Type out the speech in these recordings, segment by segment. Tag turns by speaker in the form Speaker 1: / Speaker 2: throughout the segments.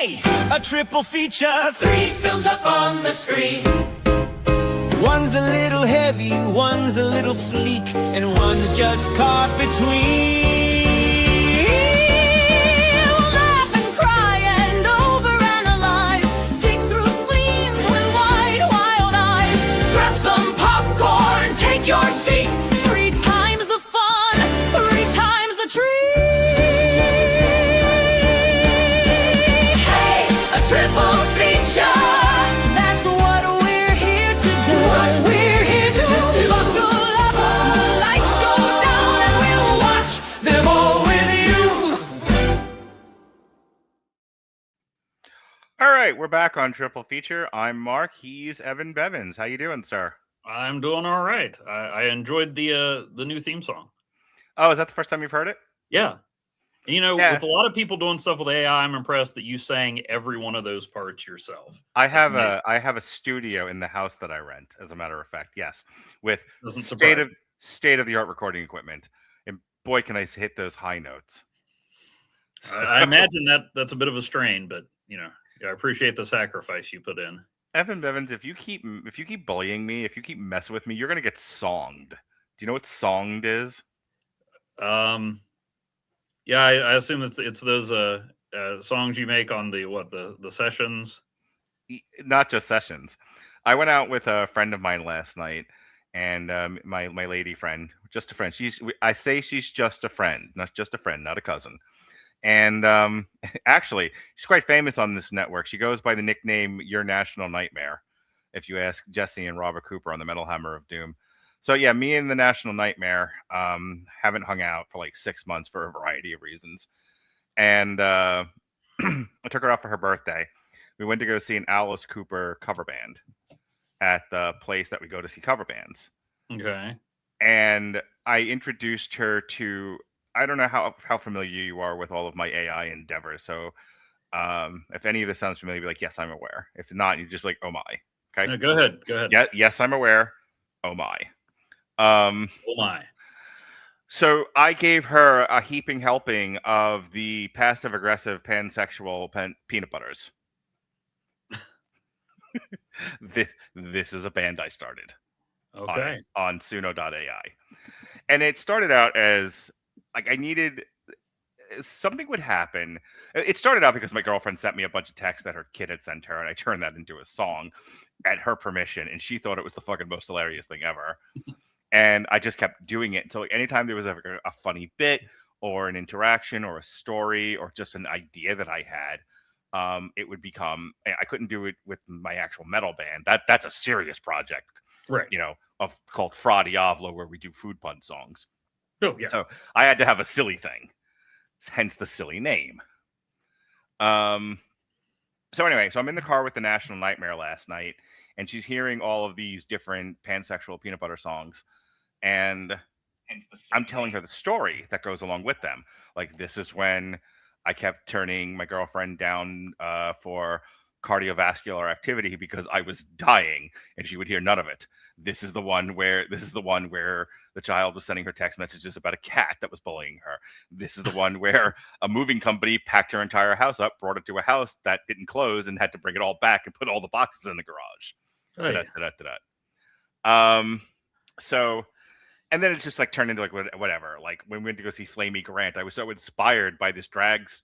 Speaker 1: Hey, a triple feature,
Speaker 2: 3 films up on the screen.
Speaker 1: One's a little heavy, one's a little sleek, and one's just caught between.
Speaker 3: We'll laugh and cry and overanalyze, dig through themes with wide, wild eyes.
Speaker 2: Grab some popcorn, take your seat.
Speaker 3: 3 times the fun, 3 times the treat.
Speaker 2: Hey, a triple feature.
Speaker 3: That's what we're here to do.
Speaker 2: What we're here to do.
Speaker 1: Buckle up, the lights go down, and we'll watch
Speaker 2: Them all with you.
Speaker 4: All right, we're back on Triple Feature. I'm Mark. He's Evan Bevins. How you doing, sir?
Speaker 5: I'm doing all right. I enjoyed the new theme song.
Speaker 4: Oh, is that the first time you've heard it?
Speaker 5: Yeah. And,
Speaker 4: Yeah.
Speaker 5: with a lot of people doing stuff with AI, I'm impressed that you sang every one of those parts yourself.
Speaker 4: I have
Speaker 5: amazing.
Speaker 4: a studio in the house that I rent, as a matter of fact. Yes, with
Speaker 5: Doesn't surprise me.
Speaker 4: state of the art recording equipment, and boy, can I hit those high notes.
Speaker 5: I imagine that's a bit of a strain, but I appreciate the sacrifice you put in.
Speaker 4: Evan Bevins, if you keep bullying me, if you keep messing with me, you're gonna get songed. Do you know what songed is?
Speaker 5: Yeah, I assume it's those songs you make on the sessions.
Speaker 4: Not just sessions. I went out with a friend of mine last night, and my lady friend, just a friend. I say she's just a friend, not just a friend, not a cousin. And actually, she's quite famous on this network. She goes by the nickname Your National Nightmare, if you ask Jesse and Robert Cooper on the Metal Hammer of Doom. So yeah, me and the National Nightmare haven't hung out for like 6 months for a variety of reasons. And I took her out for her birthday. We went to go see an Alice Cooper cover band at the place that we go to see cover bands.
Speaker 5: Okay.
Speaker 4: And I introduced her to, I don't know how familiar you are with all of my AI endeavors. So if any of this sounds familiar, be like, yes, I'm aware. If not, you're just like, oh my. Okay.
Speaker 5: No, go ahead.
Speaker 4: Yeah, yes, I'm aware. Oh my.
Speaker 5: Oh my.
Speaker 4: So I gave her a heaping helping of the passive aggressive pansexual peanut butters. This is a band I started.
Speaker 5: Okay.
Speaker 4: On Suno.ai. And it started out as like I needed something would happen. It started out because my girlfriend sent me a bunch of texts that her kid had sent her, and I turned that into a song at her permission, and she thought it was the fucking most hilarious thing ever. And I just kept doing it until like, anytime there was ever a funny bit or an interaction or a story or just an idea that I had, it would become. I couldn't do it with my actual metal band. That's a serious project,
Speaker 5: Right.
Speaker 4: Called Fra Diavolo, where we do food pun songs.
Speaker 5: Oh yeah.
Speaker 4: So I had to have a silly thing, hence the silly name. So anyway, so I'm in the car with the National Nightmare last night, and she's hearing all of these different pansexual peanut butter songs, and I'm telling her the story that goes along with them. Like, this is when I kept turning my girlfriend down for cardiovascular activity because I was dying, and she would hear none of it. This is the one where the child was sending her text messages about a cat that was bullying her. This is the one where a moving company packed her entire house up, brought it to a house that didn't close, and had to bring it all back and put all the boxes in the garage.
Speaker 5: Oh, yeah.
Speaker 4: So, and then it's just like turned into like whatever. Like when we went to go see Flamey Grant, I was so inspired by this drags.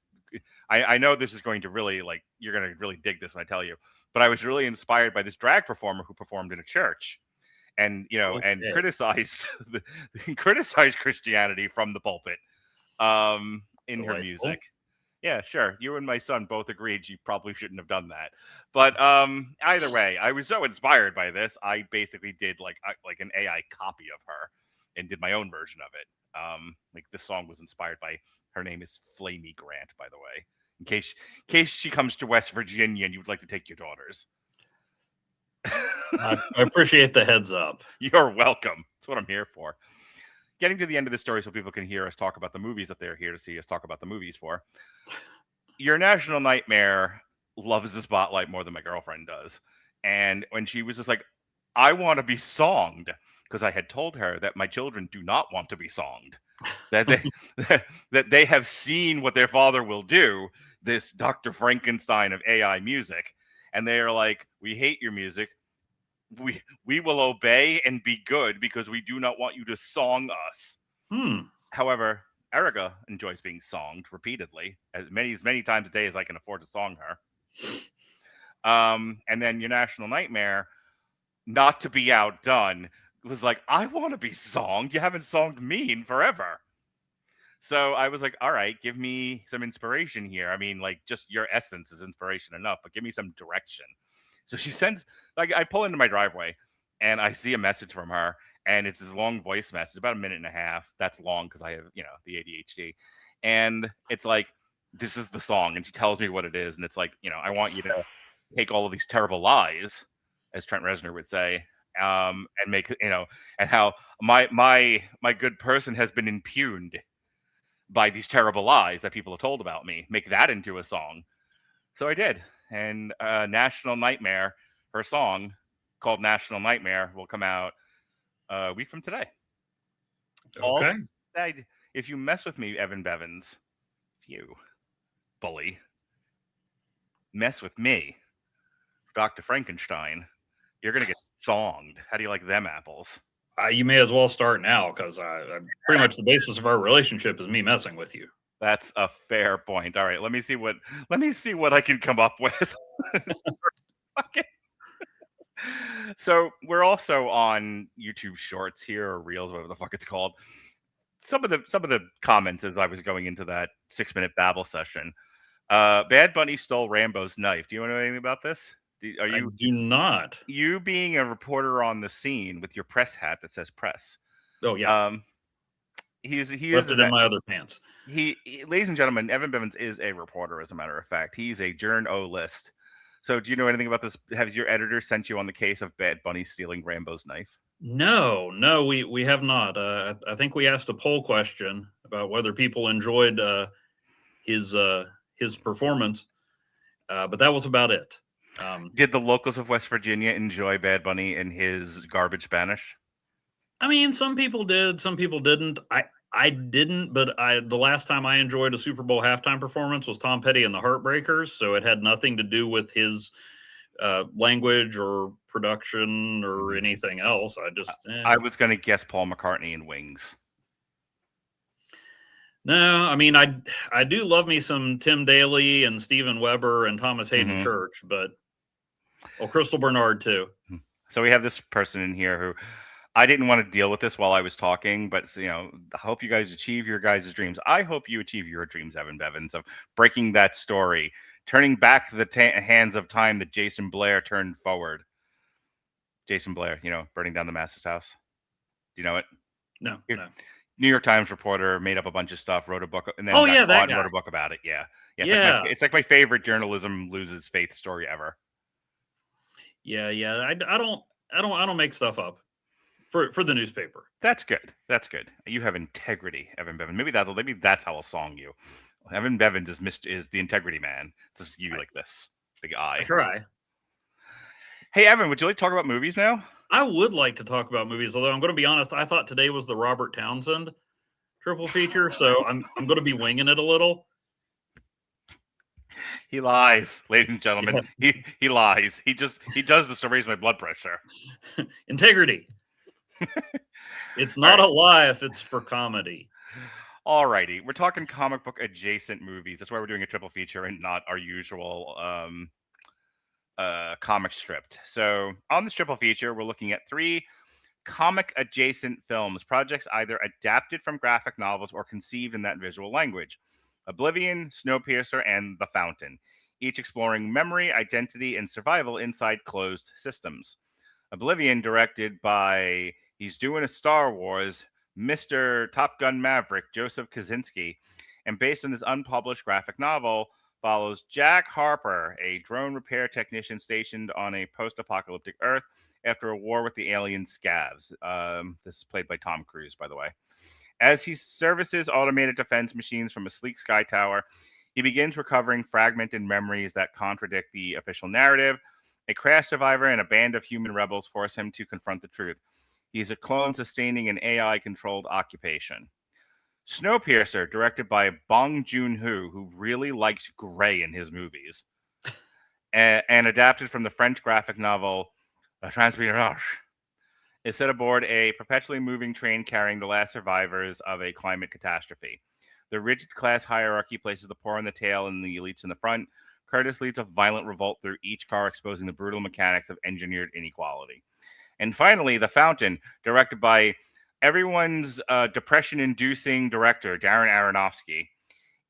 Speaker 4: I know this is going to really like, you're going to really dig this when I tell you, but I was really inspired by this drag performer who performed in a church, and and criticized criticized Christianity from the pulpit in her music. Yeah, sure. You and my son both agreed she probably shouldn't have done that. But either way, I was so inspired by this, I basically did like an AI copy of her and did my own version of it. Like this song was inspired by, her name is Flamey Grant, by the way. In case she comes to West Virginia and you would like to take your daughters.
Speaker 5: I appreciate the heads up.
Speaker 4: You're welcome. That's what I'm here for. Getting to the end of the story so people can hear us talk about the movies that they're here to see us talk about the movies for. Your National Nightmare loves the spotlight more than my girlfriend does. And when she was just like, I want to be songed, because I had told her that my children do not want to be songed. That they have seen what their father will do. this Dr. Frankenstein of AI music, and they are like, we hate your music. We will obey and be good because we do not want you to song us. However, Erica enjoys being songed repeatedly, as many times a day as I can afford to song her. And then your National Nightmare, not to be outdone, was like, I want to be songed. You haven't songed me in forever. So I was like, all right, give me some inspiration here. I mean, like, just your essence is inspiration enough, but give me some direction. So she sends, like, I pull into my driveway and I see a message from her, and it's this long voice message, about a minute and a half. That's long because I have, the ADHD. And it's like, this is the song. And she tells me what it is. And it's like, I want you to take all of these terrible lies, as Trent Reznor would say, and make, and how my good person has been impugned by these terrible lies that people have told about me. Make that into a song. So I did. And National Nightmare, her song called National Nightmare, will come out a week from today.
Speaker 5: Okay.
Speaker 4: If you mess with me, Evan Bevins, if you bully, mess with me, Dr. Frankenstein, you're going to get songed. How do you like them apples?
Speaker 5: You may as well start now, because pretty much the basis of our relationship is me messing with you.
Speaker 4: That's a fair point. All right, let me see what I can come up with. Okay. So we're also on YouTube Shorts here, or Reels, whatever the fuck it's called. Some of the comments as I was going into that 6-minute babble session. Bad Bunny stole Rambo's knife. Do you know anything about this?
Speaker 5: I do not.
Speaker 4: You being a reporter on the scene with your press hat that says press.
Speaker 5: Oh yeah.
Speaker 4: He
Speaker 5: left it in my other pants.
Speaker 4: He, ladies and gentlemen, Evan Bevins is a reporter. As a matter of fact, he's a journo-list. So, do you know anything about this? Has your editor sent you on the case of Bad Bunny stealing Rambo's knife?
Speaker 5: No, we have not. I think we asked a poll question about whether people enjoyed his performance, but that was about it.
Speaker 4: Did the locals of West Virginia enjoy Bad Bunny in his garbage Spanish?
Speaker 5: I mean, some people did, some people didn't. I didn't, but the last time I enjoyed a Super Bowl halftime performance was Tom Petty and the Heartbreakers, so it had nothing to do with his language or production or anything else. I
Speaker 4: was going to guess Paul McCartney and Wings.
Speaker 5: No, I mean, I do love me some Tim Daly and Steven Weber and Thomas Hayden Church, but Crystal Bernard too.
Speaker 4: So we have this person in here who I didn't want to deal with this while I was talking, but I hope you guys achieve your guys' dreams. I hope you achieve your dreams, Evan Bevins, of breaking that story, turning back the hands of time that Jason Blair turned forward. Jason Blair, burning down the Master's house. Do you know it?
Speaker 5: No.
Speaker 4: New York Times reporter, made up a bunch of stuff, wrote a book, and then wrote a book about it. Yeah. It's like my favorite journalism loses faith story ever. Yeah.
Speaker 5: I don't make stuff up for the newspaper.
Speaker 4: That's good. You have integrity, Evan Bevins. Maybe that's how I'll song you. Evan Bevins is the integrity man. It's just you like this big eye.
Speaker 5: I try.
Speaker 4: Hey, Evan, would you like to talk about movies now?
Speaker 5: I would like to talk about movies, although I'm going to be honest, I thought today was the Robert Townsend triple feature, so I'm going to be winging it a little.
Speaker 4: He lies, ladies and gentlemen. Yeah. He lies. He does this to raise my blood pressure.
Speaker 5: Integrity. It's not a lie if it's for comedy.
Speaker 4: Alrighty, we're talking comic book adjacent movies. That's why we're doing a triple feature and not our usual comic stripped. So on this triple feature, we're looking at 3 comic adjacent films, projects either adapted from graphic novels or conceived in that visual language. Oblivion, SnowPiercer, and The Fountain, each exploring memory, identity, and survival inside closed systems. Oblivion, directed by, he's doing a Star Wars, Mr. Top Gun Maverick, Joseph Kosinski, and based on his unpublished graphic novel, follows Jack Harper, a drone repair technician stationed on a post-apocalyptic Earth after a war with the alien Scavs. This is played by Tom Cruise, by the way. As he services automated defense machines from a sleek sky tower, he begins recovering fragmented memories that contradict the official narrative. A crash survivor and a band of human rebels force him to confront the truth. He's a clone sustaining an AI-controlled occupation. Snowpiercer, directed by Bong Joon-ho, who really likes gray in his movies, and adapted from the French graphic novel Transperceneige, is set aboard a perpetually moving train carrying the last survivors of a climate catastrophe. The rigid class hierarchy places the poor in the tail and the elites in the front. Curtis leads a violent revolt through each car, exposing the brutal mechanics of engineered inequality. And finally, The Fountain, directed by everyone's depression-inducing director, Darren Aronofsky,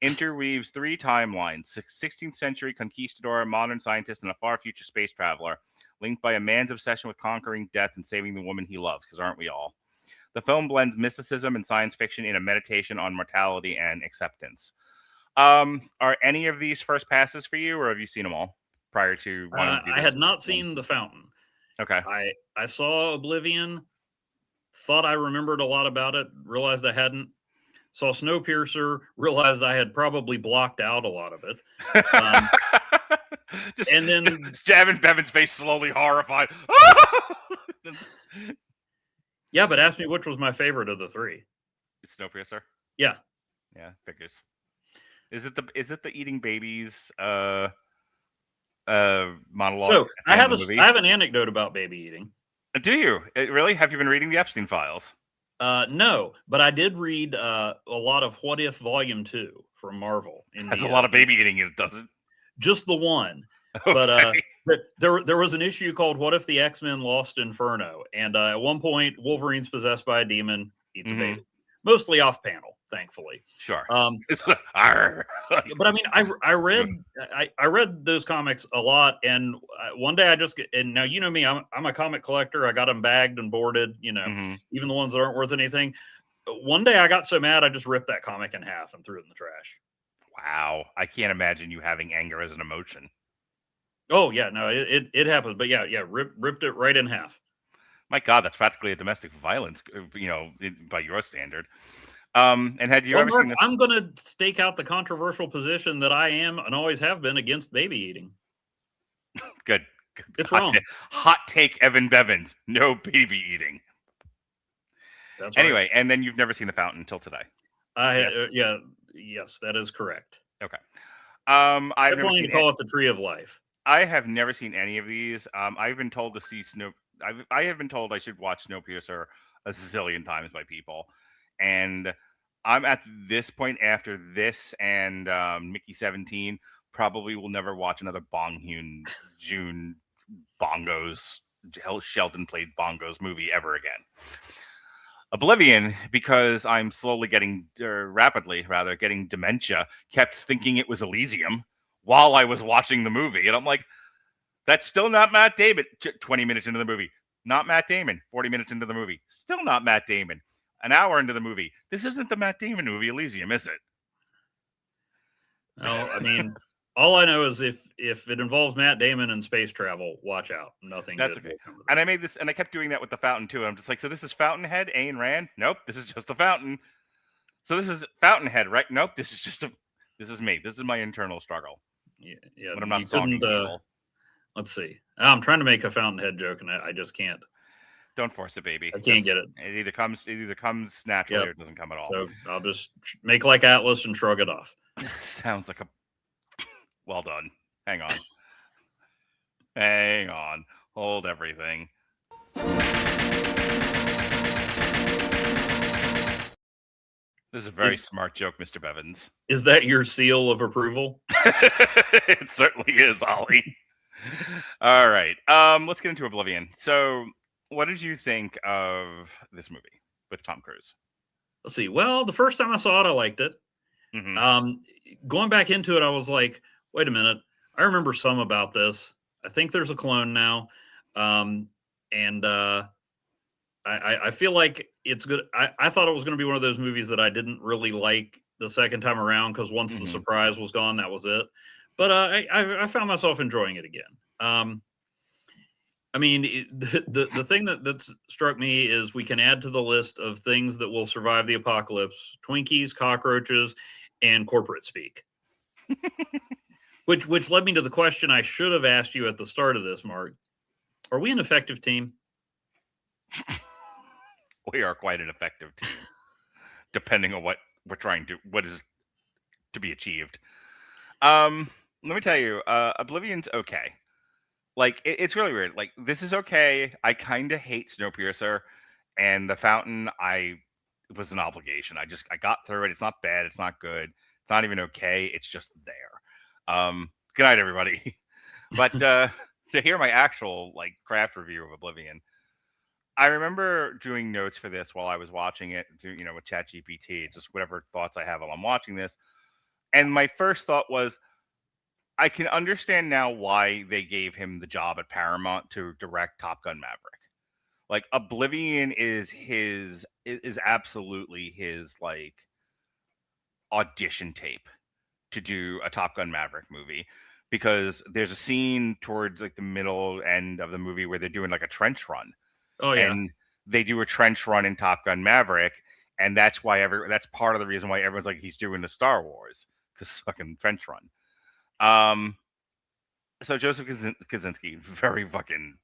Speaker 4: interweaves three timelines: 16th century conquistador, modern scientist, and a far future space traveler, linked by a man's obsession with conquering death and saving the woman he loves, because aren't we all? The film blends mysticism and science fiction in a meditation on mortality and acceptance. Are any of these first passes for you, or have you seen them all prior to wanting to do
Speaker 5: I
Speaker 4: this
Speaker 5: had not
Speaker 4: one?
Speaker 5: seen The Fountain.
Speaker 4: Okay.
Speaker 5: I saw Oblivion, thought I remembered a lot about it, realized I hadn't. Saw Snowpiercer, realized I had probably blocked out a lot of it. And then
Speaker 4: Evan Bevan's face slowly horrified.
Speaker 5: yeah, but ask me which was my favorite of the three.
Speaker 4: It's Snowpiercer.
Speaker 5: Yeah.
Speaker 4: Yeah, figures. Is it the eating babies monologue?
Speaker 5: So I have
Speaker 4: movie?
Speaker 5: I have an anecdote about baby eating.
Speaker 4: Do you really? Have you been reading the Epstein files?
Speaker 5: No, but I did read a lot of What If Volume 2 from Marvel.
Speaker 4: That's a lot of baby eating in it, doesn't?
Speaker 5: Just the one.
Speaker 4: Okay.
Speaker 5: But there was an issue called What If the X-Men Lost Inferno? And at one point, Wolverine's possessed by a demon, eats a baby. Mostly off panel, thankfully.
Speaker 4: Sure.
Speaker 5: But I mean, I read those comics a lot, and one day I just get, and now you know me, I'm a comic collector. I got them bagged and boarded, even the ones that aren't worth anything. One day I got so mad I just ripped that comic in half and threw it in the trash.
Speaker 4: Wow, I can't imagine you having anger as an emotion.
Speaker 5: Oh yeah, no, it happens, but yeah, ripped it right in half.
Speaker 4: My God, that's practically a domestic violence, by your standard. And had you ever seen this?
Speaker 5: I'm going to stake out the controversial position that I am and always have been against baby eating.
Speaker 4: Good.
Speaker 5: It's wrong.
Speaker 4: Hot take, Evan Bevins. No baby eating.
Speaker 5: That's
Speaker 4: anyway,
Speaker 5: right.
Speaker 4: And then you've never seen The Fountain until today.
Speaker 5: Yes, that is correct.
Speaker 4: Okay. I've never seen
Speaker 5: call it the Tree of Life.
Speaker 4: I have never seen any of these. I've been told to see I have been told I should watch Snowpiercer a zillion times by people, and I'm at this point after this and Mickey 17 probably will never watch another Bong Joon bongos Sheldon played bongos movie ever again. Oblivion, because I'm slowly rapidly getting dementia, kept thinking it was Elysium while I was watching the movie, and I'm like, that's still not Matt Damon. 20 minutes into the movie, not Matt Damon. 40 minutes into the movie, still not Matt Damon. An hour into the movie, this isn't the Matt Damon movie Elysium, is it?
Speaker 5: No, I mean, all I know is if it involves Matt Damon and space travel, watch out. Nothing.
Speaker 4: That's okay. And I made this, and I kept doing that with The Fountain too. I'm just like, so this is Fountainhead, Ayn Rand? Nope, this is just The Fountain. So this is Fountainhead, right? Nope, this is me. This is my internal struggle.
Speaker 5: Yeah.
Speaker 4: When I'm not stalking people.
Speaker 5: Let's see. I'm trying to make a Fountainhead joke, and I just can't.
Speaker 4: Don't force it, baby.
Speaker 5: I can't get it.
Speaker 4: It either comes naturally or it doesn't come at all.
Speaker 5: So I'll just make like Atlas and shrug it off.
Speaker 4: Sounds like a... Well done. Hang on. Hang on. Hold everything. This is a very smart joke, Mr. Bevins.
Speaker 5: Is that your seal of approval?
Speaker 4: It certainly is, Ollie. All right. Let's get into Oblivion. So, what did you think of this movie with Tom Cruise?
Speaker 5: Let's see. Well, the first time I saw it, I liked it. Going back into it, I was like, wait a minute. I remember some about this. I think there's a clone now. I feel like it's good. I thought it was going to be one of those movies that I didn't really like the second time around, because once the surprise was gone, that was it. But I found myself enjoying it again. I mean, the thing that struck me is we can add to the list of things that will survive the apocalypse: Twinkies, cockroaches, and corporate speak. which led me to the question I should have asked you at the start of this, Mark. Are we an effective team?
Speaker 4: We are quite an effective team, depending on what is to be achieved. Let me tell you, Oblivion's okay. Like it's really weird. Like this is okay. I kind of hate Snowpiercer, and The Fountain. It was an obligation. I got through it. It's not bad. It's not good. It's not even okay. It's just there. Good night, everybody. But to hear my actual like craft review of Oblivion, I remember doing notes for this while I was watching it, with ChatGPT, just whatever thoughts I have while I'm watching this. And my first thought was, I can understand now why they gave him the job at Paramount to direct Top Gun Maverick. Like Oblivion is absolutely his like audition tape to do a Top Gun Maverick movie, because there's a scene towards like the middle end of the movie where they're doing like a trench run.
Speaker 5: Oh yeah.
Speaker 4: And they do a trench run in Top Gun Maverick, and that's why that's part of the reason why everyone's like he's doing the Star Wars, because fucking trench run. So Joseph Kosinski, very fucking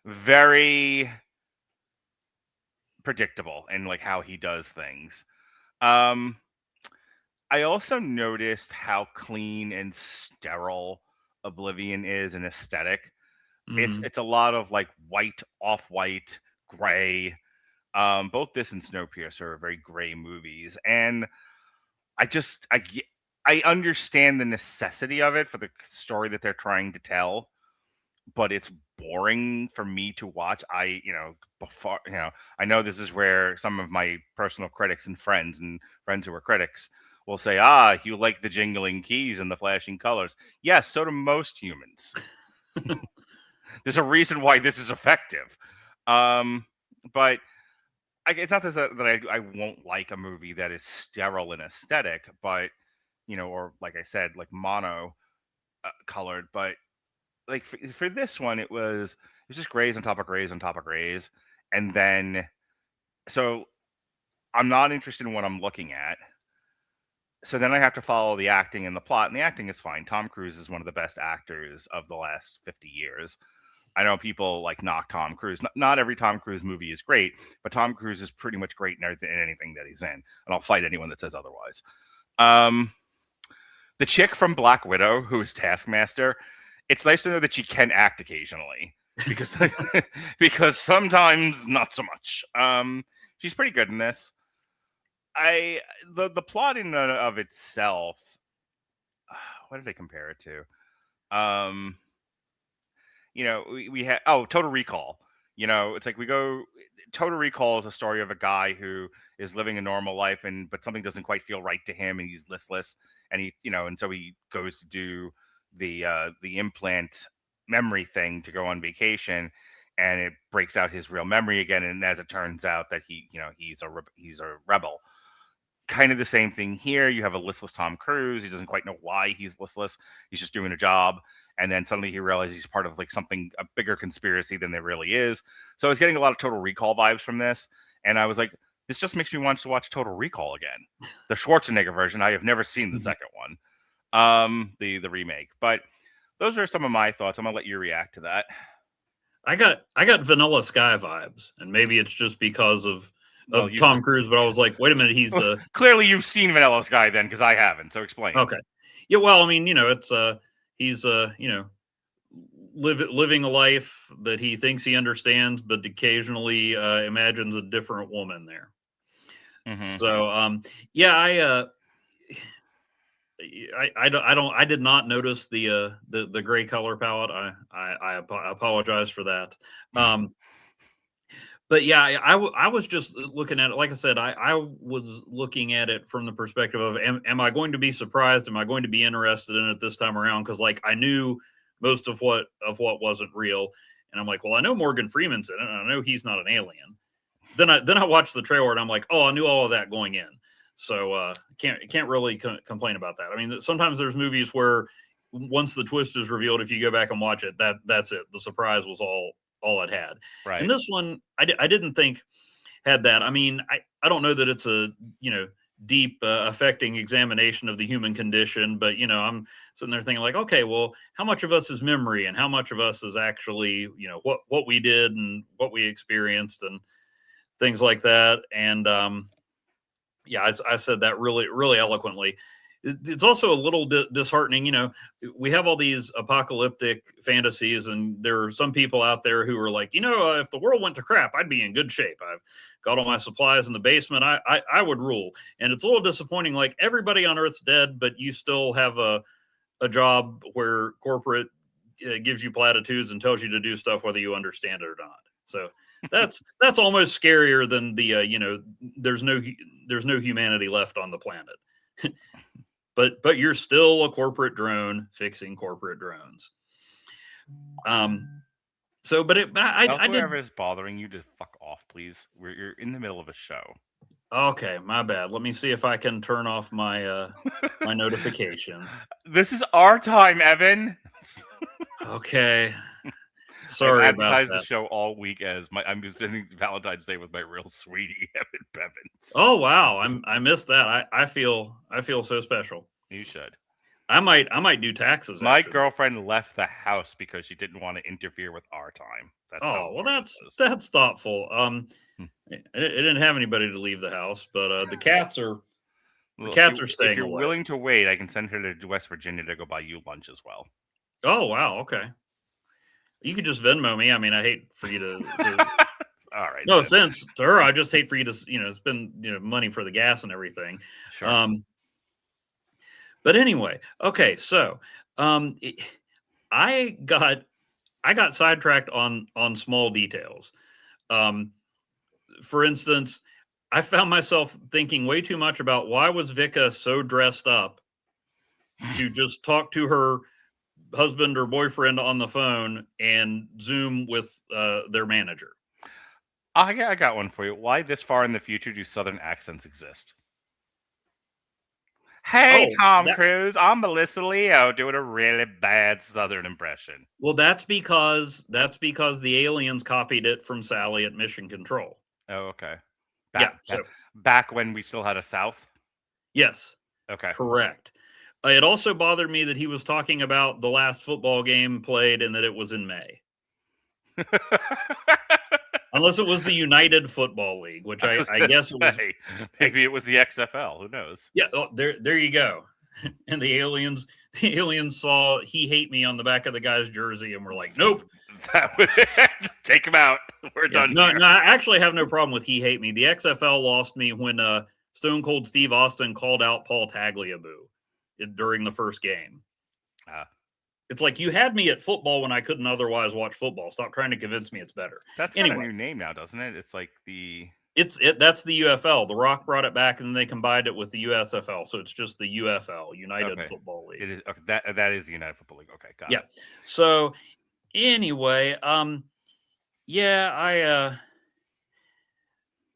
Speaker 4: very predictable in like how he does things. I also noticed how clean and sterile Oblivion is in aesthetic. It's a lot of like white, off-white, gray. Both this and Snowpiercer are very gray movies, and I understand the necessity of it for the story that they're trying to tell, but it's boring for me to watch. I know this is where some of my personal critics and friends who are critics will say, you like the jingling keys and the flashing colors. Yes, so do most humans. There's a reason why this is effective. But it's not that I won't like a movie that is sterile in aesthetic, but, or like I said, like mono colored. But like for this one, it was just grays on top of grays on top of grays. And then, so I'm not interested in what I'm looking at. So then I have to follow the acting and the plot, and the acting is fine. Tom Cruise is one of the best actors of the last 50 years. I know people like knock Tom Cruise. Not every Tom Cruise movie is great, but Tom Cruise is pretty much great in anything that he's in. And I'll fight anyone that says otherwise. The chick from Black Widow, who is Taskmaster, it's nice to know that she can act occasionally, because because sometimes not so much. She's pretty good in this. The plot in and of itself, what did they compare it to? We had Total Recall. It's like Total Recall is a story of a guy who is living a normal life, but something doesn't quite feel right to him, and he's listless, and and so he goes to do the implant memory thing to go on vacation, and it breaks out his real memory again, and as it turns out that he's a rebel. Kind of the same thing here. You have a listless Tom Cruise. He doesn't quite know why he's listless. He's just doing a job. And then suddenly he realizes he's part of like a bigger conspiracy than there really is. So I was getting a lot of Total Recall vibes from this. And I was like, this just makes me want to watch Total Recall again. The Schwarzenegger version. I have never seen the second one. The remake. But those are some of my thoughts. I'm going to let you react to that.
Speaker 5: I got Vanilla Sky vibes, and maybe it's just because of Tom Cruise, but I was like, wait a minute, he's
Speaker 4: clearly you've seen Vanilla Sky then, because I haven't. So explain.
Speaker 5: Okay. Yeah, well, I mean, it's he's living a life that he thinks he understands, but occasionally imagines a different woman there. Mm-hmm. So I did not notice the gray color palette. I apologize for that. But yeah, I was just looking at it. Like I said, I was looking at it from the perspective of, am I going to be surprised? Am I going to be interested in it this time around? Because like I knew most of what wasn't real, and I'm like, well, I know Morgan Freeman's in it, and I know he's not an alien. Then I watched the trailer, and I'm like, oh, I knew all of that going in. So can't really complain about that. I mean, sometimes there's movies where once the twist is revealed, if you go back and watch it, that's it. The surprise was all it had.
Speaker 4: Right.
Speaker 5: And this one, I didn't think had that. I mean, I don't know that it's a, deep affecting examination of the human condition, but, I'm sitting there thinking like, okay, well, how much of us is memory and how much of us is actually, what we did and what we experienced. And things like that. And yeah, I said that really, really eloquently. It's also a little disheartening. You know, we have all these apocalyptic fantasies, and there are some people out there who are like, you know, if the world went to crap, I'd be in good shape. I've got all my supplies in the basement. I would rule. And it's a little disappointing. Like, everybody on Earth's dead, but you still have a job where corporate gives you platitudes and tells you to do stuff whether you understand it or not. So that's almost scarier than the you know, there's no humanity left on the planet. but you're still a corporate drone fixing corporate drones. So, but I did.
Speaker 4: Whoever is bothering you to fuck off, please. You're in the middle of a show.
Speaker 5: Okay, my bad. Let me see if I can turn off my my notifications.
Speaker 4: This is our time, Evan.
Speaker 5: Okay. Sorry
Speaker 4: I've
Speaker 5: about
Speaker 4: advertised
Speaker 5: that.
Speaker 4: the show all week as I'm spending Valentine's Day with my real sweetie, Evan Bevins.
Speaker 5: Oh wow, I missed that. I feel so special.
Speaker 4: You should.
Speaker 5: I might do taxes.
Speaker 4: My
Speaker 5: after
Speaker 4: girlfriend left the house because she didn't want to interfere with our time.
Speaker 5: that. Oh well, that's thoughtful. It didn't have anybody to leave the house, but the cats are staying
Speaker 4: If you're
Speaker 5: away.
Speaker 4: willing to wait, I can send her to West Virginia to go buy you lunch as well.
Speaker 5: Oh wow, okay. You could just Venmo me. I mean, I hate for you to
Speaker 4: All right.
Speaker 5: no offense to her. I just hate for you to spend money for the gas and everything.
Speaker 4: Sure.
Speaker 5: But anyway, okay. So I got sidetracked on small details. For instance, I found myself thinking way too much about why was Vika so dressed up to just talk to her husband or boyfriend on the phone and Zoom with their manager.
Speaker 4: I got one for you. Why this far in the future do Southern accents exist? Hey, Tom Cruise, I'm Melissa Leo doing a really bad Southern impression.
Speaker 5: Well, that's because the aliens copied it from Sally at Mission Control.
Speaker 4: Oh, okay. Back when we still had a South?
Speaker 5: Yes.
Speaker 4: Okay.
Speaker 5: Correct. It also bothered me that he was talking about the last football game played and that it was in May. Unless it was the United Football League, which I guess it was.
Speaker 4: Maybe it was the XFL. Who knows?
Speaker 5: Yeah, there you go. And the aliens saw "He Hate Me" on the back of the guy's jersey and were like, "Nope,
Speaker 4: take him out. We're done."
Speaker 5: No, I actually have no problem with "He Hate Me." The XFL lost me when Stone Cold Steve Austin called out Paul Tagliabue during the first game. It's like, you had me at football when I couldn't otherwise watch football. Stop trying to convince me it's better.
Speaker 4: That's got a new name now, doesn't it? It's like
Speaker 5: that's the UFL. The Rock brought it back and then they combined it with the USFL. So it's just the UFL, United Football League.
Speaker 4: It is that is the United Football League. Okay, got it.
Speaker 5: So anyway,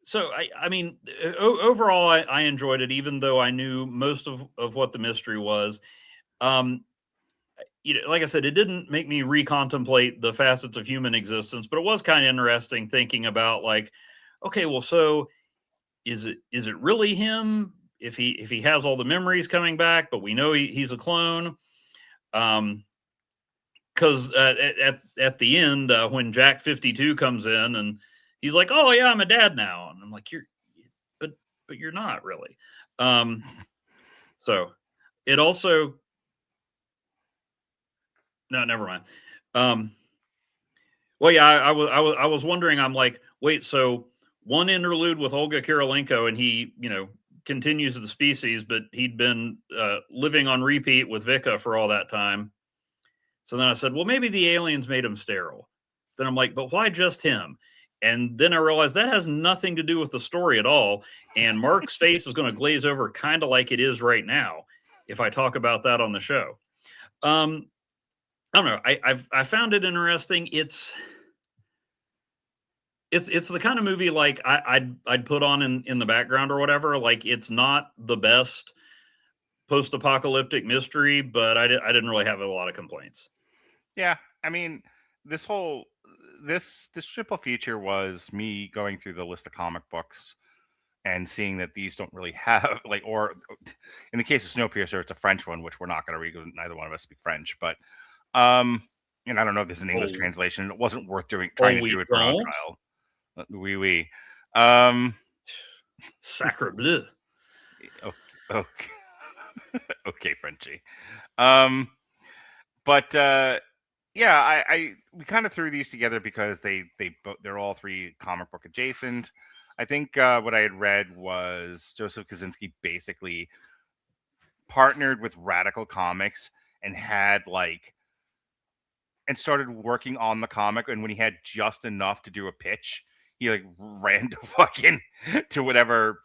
Speaker 5: so I mean, overall, I enjoyed it, even though I knew most of what the mystery was. Like I said, it didn't make me recontemplate the facets of human existence, but it was kind of interesting thinking about, like, okay, well, so is it really him if he has all the memories coming back, but we know he's a clone? Because at the end, when Jack 52 comes in and he's like, "Oh yeah, I'm a dad now," and I'm like, but you're not really. So it also. No, never mind. Well, yeah, I was wondering. I'm like, wait, so one interlude with Olga Kurylenko, and he, continues the species, but he'd been living on repeat with Vika for all that time. So then I said, well, maybe the aliens made him sterile. Then I'm like, but why just him? And then I realized that has nothing to do with the story at all. And Mark's face is going to glaze over, kind of like it is right now, if I talk about that on the show. I don't know. I found it interesting. It's the kind of movie like I'd put on in the background or whatever. Like, it's not the best post-apocalyptic mystery, but I didn't really have a lot of complaints.
Speaker 4: Yeah, I mean, this triple feature was me going through the list of comic books and seeing that these don't really have, like, or in the case of Snowpiercer, it's a French one, which we're not going to read because neither one of us speak French, but and I don't know if there's an English translation. It wasn't worth trying to do it for our trial. Oui.
Speaker 5: Sacre bleu.
Speaker 4: Okay, okay, Frenchie. But yeah, we kind of threw these together because they're all three comic book adjacent. I think what I had read was Joseph Kosinski basically partnered with Radical Comics and had and started working on the comic, and when he had just enough to do a pitch, he ran to whatever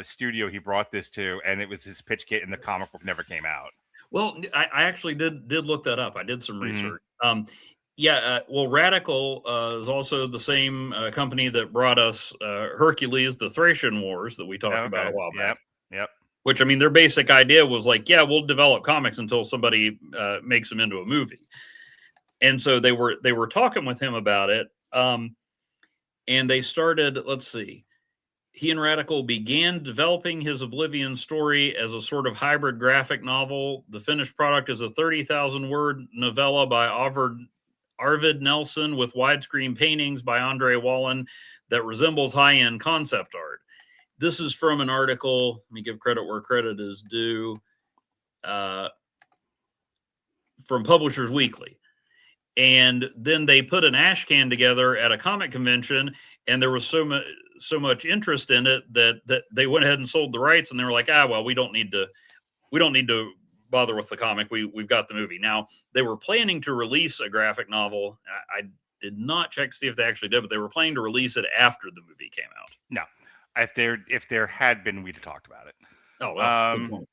Speaker 4: studio he brought this to, and it was his pitch kit, and the comic book never came out.
Speaker 5: Well, I actually did look that up. I did some research. Well, Radical is also the same company that brought us Hercules, the Thracian Wars that we talked about a while back.
Speaker 4: Yep.
Speaker 5: Which, I mean, their basic idea was we'll develop comics until somebody makes them into a movie. And so they were talking with him about it. And they started, let's see, he and Radical began developing his Oblivion story as a sort of hybrid graphic novel. The finished product is a 30,000-word novella by Arvid Nelson with widescreen paintings by Andre Wallen that resembles high-end concept art. This is from an article, let me give credit where credit is due, from Publishers Weekly. And then they put an ash can together at a comic convention, and there was so much interest in it that they went ahead and sold the rights, and they were like, well, we don't need to bother with the comic. We've got the movie. Now, they were planning to release a graphic novel. I did not check to see if they actually did, but they were planning to release it after the movie came out.
Speaker 4: No. If there had been, we'd have talked about it.
Speaker 5: Oh, well, good point.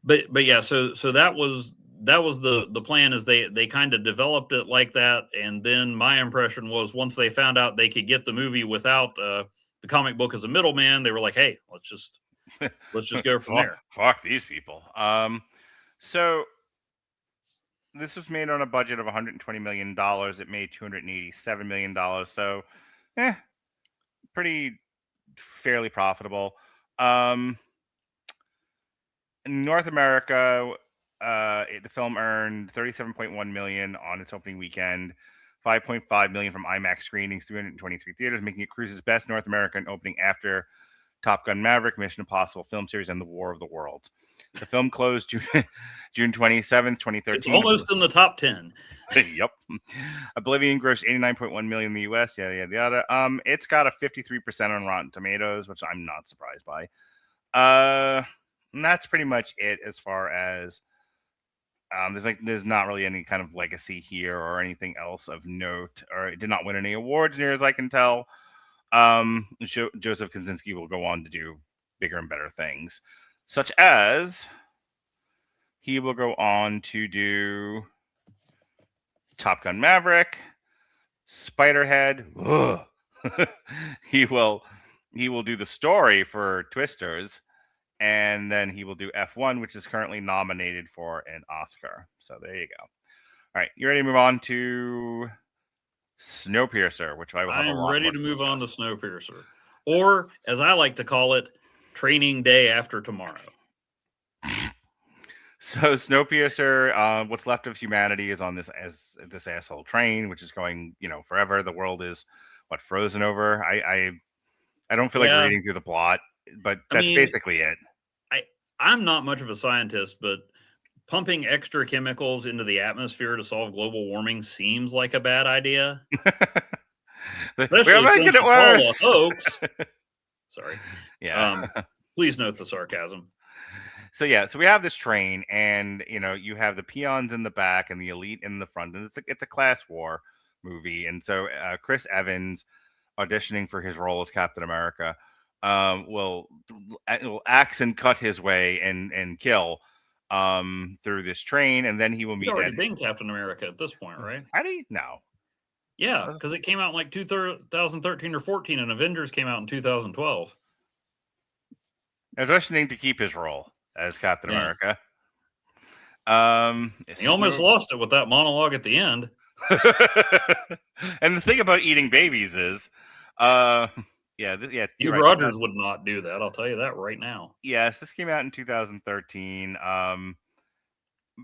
Speaker 5: But yeah, so that was the plan, is they kind of developed it like that. And then my impression was, once they found out they could get the movie without the comic book as a middleman, they were like, hey, let's just go from there.
Speaker 4: Fuck these people. So this was made on a budget of $120 million. It made $287 million. So pretty fairly profitable. In North America, the film earned $37.1 million on its opening weekend, $5.5 million from IMAX screenings, 323 theaters, making it Cruise's best North American opening after Top Gun Maverick, Mission Impossible film series, and The War of the Worlds. The film closed June 27th, 2013.
Speaker 5: It's almost in the top 10.
Speaker 4: Yep. Oblivion grossed $89.1 million in the US. Yada. It's got a 53% on Rotten Tomatoes, which I'm not surprised by. And that's pretty much it as far as there's not really any kind of legacy here or anything else of note, or it did not win any awards near as I can tell. Joseph Kosinski will go on to do bigger and better things, such as he will go on to do Top Gun Maverick, Spiderhead. He will do the story for Twisters, and then he will do F1, which is currently nominated for an Oscar. So there you go. All right, you ready to move on to SnowPiercer, which I will have
Speaker 5: I'm ready to move on to SnowPiercer, or as I like to call it, Training Day After Tomorrow.
Speaker 4: So SnowPiercer, what's left of humanity is on this asshole train, which is going, forever. The world is frozen over. I don't feel like reading through the plot, but that's basically it.
Speaker 5: I'm not much of a scientist, but pumping extra chemicals into the atmosphere to solve global warming seems like a bad idea.
Speaker 4: We're making it worse.
Speaker 5: Hoax. Sorry.
Speaker 4: Yeah.
Speaker 5: Please note the sarcasm.
Speaker 4: So we have this train, and you have the peons in the back and the elite in the front, and it's a class war movie. And so Chris Evans, auditioning for his role as Captain America, will axe and cut his way and kill through this train, and then he will meet.
Speaker 5: He's already been Captain America at this point, right?
Speaker 4: How do you know?
Speaker 5: Yeah, because it came out in 2013 or 14, and Avengers came out in 2012.
Speaker 4: Auditioning to keep his role as Captain America.
Speaker 5: He almost lost it with that monologue at the end.
Speaker 4: And the thing about eating babies is,
Speaker 5: Steve Rogers would not do that. I'll tell you that right now.
Speaker 4: Yes, this came out in 2013,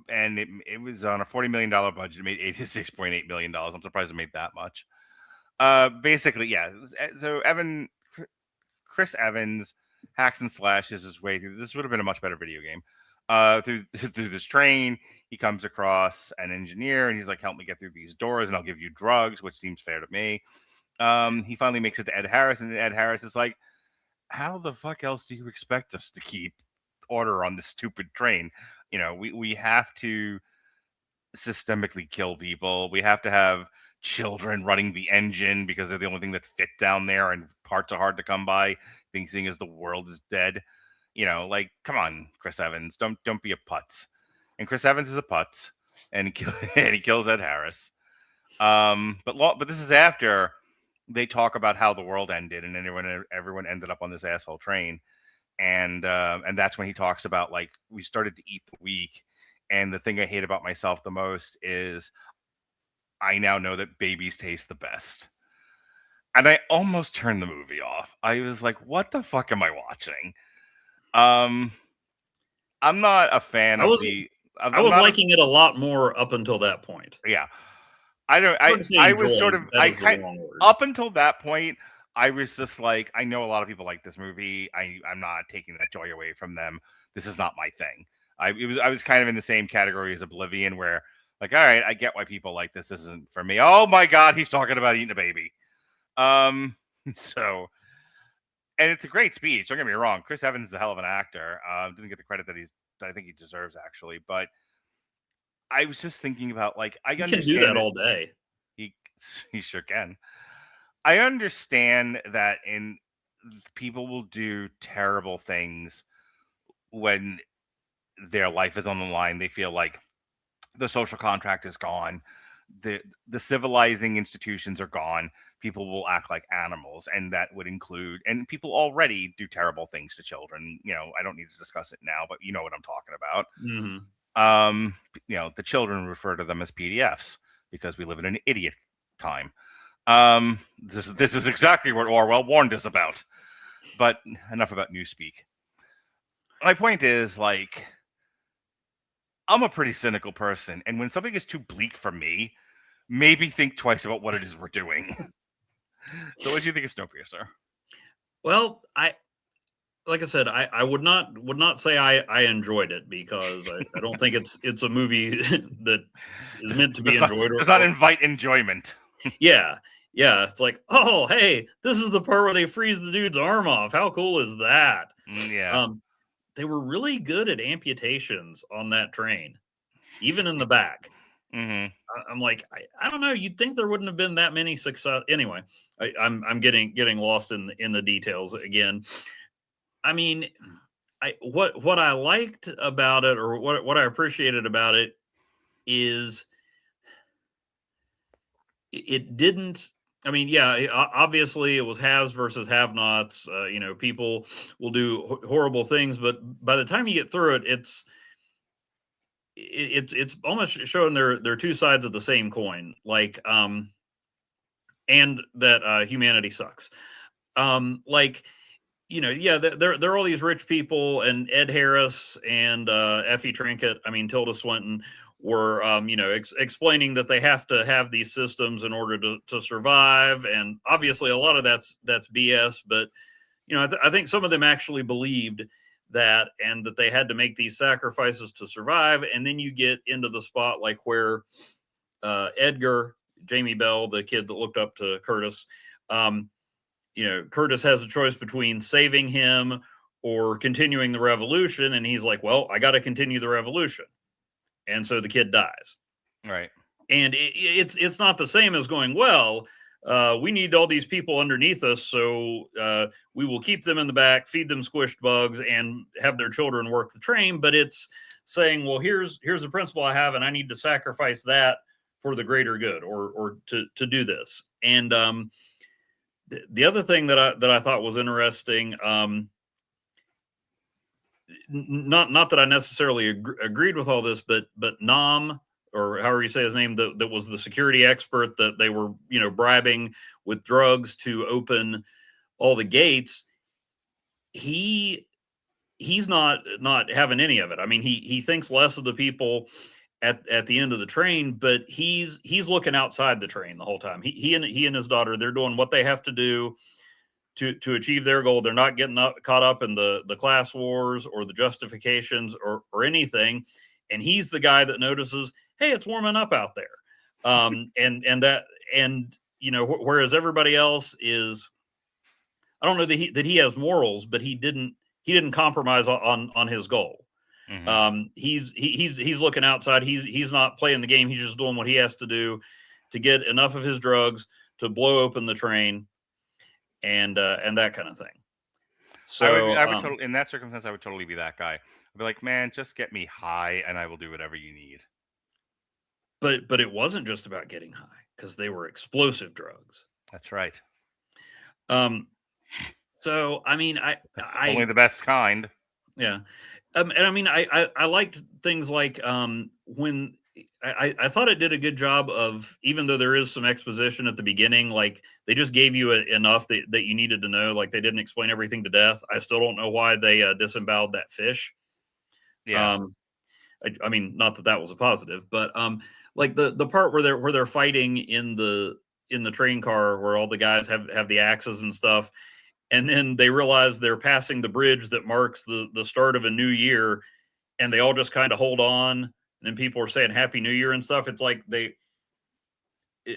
Speaker 4: and it was on a $40 million budget. It made $86.8 million. I'm surprised it made that much. Basically, yeah. So Chris Evans hacks and slashes his way through. This would have been a much better video game. Through this train, he comes across an engineer, and he's like, "Help me get through these doors, and I'll give you drugs," which seems fair to me. He finally makes it to Ed Harris, and Ed Harris is like, "How the fuck else do you expect us to keep order on this stupid train? You know, we have to systemically kill people. We have to have children running the engine because they're the only thing that fit down there, and parts are hard to come by. Thinking as the world is dead. You know, like, come on, Chris Evans, don't be a putz." And Chris Evans is a putz, and he kills Ed Harris. But this is after they talk about how the world ended, and everyone ended up on this asshole train, and that's when he talks about, like, we started to eat the weak, and the thing I hate about myself the most is I now know that babies taste the best. And I almost turned the movie off. I was like, what the fuck am I watching? I'm not a fan
Speaker 5: I
Speaker 4: of
Speaker 5: was
Speaker 4: the.
Speaker 5: I was liking it a lot more up until that point.
Speaker 4: Yeah, I don't.
Speaker 5: Wouldn't say
Speaker 4: I was
Speaker 5: enjoy,
Speaker 4: sort of.
Speaker 5: that
Speaker 4: I
Speaker 5: is the
Speaker 4: kind
Speaker 5: wrong word.
Speaker 4: up until that point. I was just like, I know a lot of people like this movie. I'm not taking that joy away from them. This is not my thing. I was kind of in the same category as Oblivion, where, like, all right, I get why people like this. This isn't for me. Oh my god, he's talking about eating a baby. So, and it's a great speech. Don't get me wrong. Chris Evans is a hell of an actor. Didn't get the credit that I think he deserves, actually. But I was just thinking about, like, I
Speaker 5: You
Speaker 4: understand
Speaker 5: can do that all day.
Speaker 4: He sure can. I understand that people will do terrible things when their life is on the line. They feel like the social contract is gone. The civilizing institutions are gone. People will act like animals, and that would include, and people already do terrible things to children. You know, I don't need to discuss it now, but you know what I'm talking about.
Speaker 5: Mm-hmm.
Speaker 4: You know, the children refer to them as PDFs because we live in an idiot time. This is exactly what Orwell warned us about. But enough about newspeak. My point is, like, I'm a pretty cynical person, and when something is too bleak for me, maybe think twice about what it is we're doing. So, what do you think of SnowPiercer?
Speaker 5: Well, like I said, I would not say I enjoyed it, because I don't think it's a movie that is meant to be enjoyed.
Speaker 4: Does not invite enjoyment.
Speaker 5: Yeah. It's like, oh, hey, this is the part where they freeze the dude's arm off. How cool is that?
Speaker 4: Yeah.
Speaker 5: They were really good at amputations on that train, even in the back.
Speaker 4: Mm-hmm.
Speaker 5: I'm like, I don't know. You'd think there wouldn't have been that many success. Anyway, I'm getting lost in the details again. I mean, what I liked about it, or what I appreciated about it, is it didn't. I mean, yeah, obviously it was haves versus have-nots. You know, people will do horrible things, but by the time you get through it, it's almost showing they're two sides of the same coin. Like, and that humanity sucks. Like, you know, yeah, there are all these rich people, and Ed Harris and Effie Trinket, I mean Tilda Swinton, were you know, explaining that they have to have these systems in order to survive, and obviously a lot of that's BS. But you know, I think some of them actually believed that, and that they had to make these sacrifices to survive. And then you get into the spot like where Edgar, Jamie Bell, the kid that looked up to Curtis, you know, Curtis has a choice between saving him or continuing the revolution, and he's like, well, I got to continue the revolution. And so the kid dies.
Speaker 4: Right.
Speaker 5: And it's not the same as going, well, we need all these people underneath us, so we will keep them in the back, feed them squished bugs, and have their children work the train. But it's saying, well, here's the principle I have, and I need to sacrifice that for the greater good, or to do this. And the other thing that I thought was interesting, not that I necessarily agreed with all this, but Nam, or however you say his name, that was the security expert that they were, you know, bribing with drugs to open all the gates. He's not having any of it. I mean, he thinks less of the people, at the end of the train, but he's looking outside the train the whole time. He and his daughter, they're doing what they have to do to achieve their goal. They're not getting caught up in the class wars or the justifications or anything. And he's the guy that notices, hey, it's warming up out there. And whereas everybody else is, I don't know that he has morals, but he didn't compromise on his goal. Mm-hmm. He's looking outside. He's not playing the game. He's just doing what he has to do to get enough of his drugs to blow open the train and that kind of thing. So
Speaker 4: I would in that circumstance, I would totally be that guy. I'd be like, man, just get me high and I will do whatever you need.
Speaker 5: But it wasn't just about getting high, because they were explosive drugs.
Speaker 4: That's right.
Speaker 5: So I mean, I
Speaker 4: only the best kind.
Speaker 5: Yeah. And I mean, I liked things like when I thought it did a good job of, even though there is some exposition at the beginning, like they just gave you enough that you needed to know. Like they didn't explain everything to death. I still don't know why they disemboweled that fish.
Speaker 4: Yeah.
Speaker 5: I mean, not that was a positive, but like the part where they're fighting in the train car, where all the guys have the axes and stuff. And then they realize they're passing the bridge that marks the start of a new year, and they all just kind of hold on. And then people are saying Happy New Year and stuff. It's like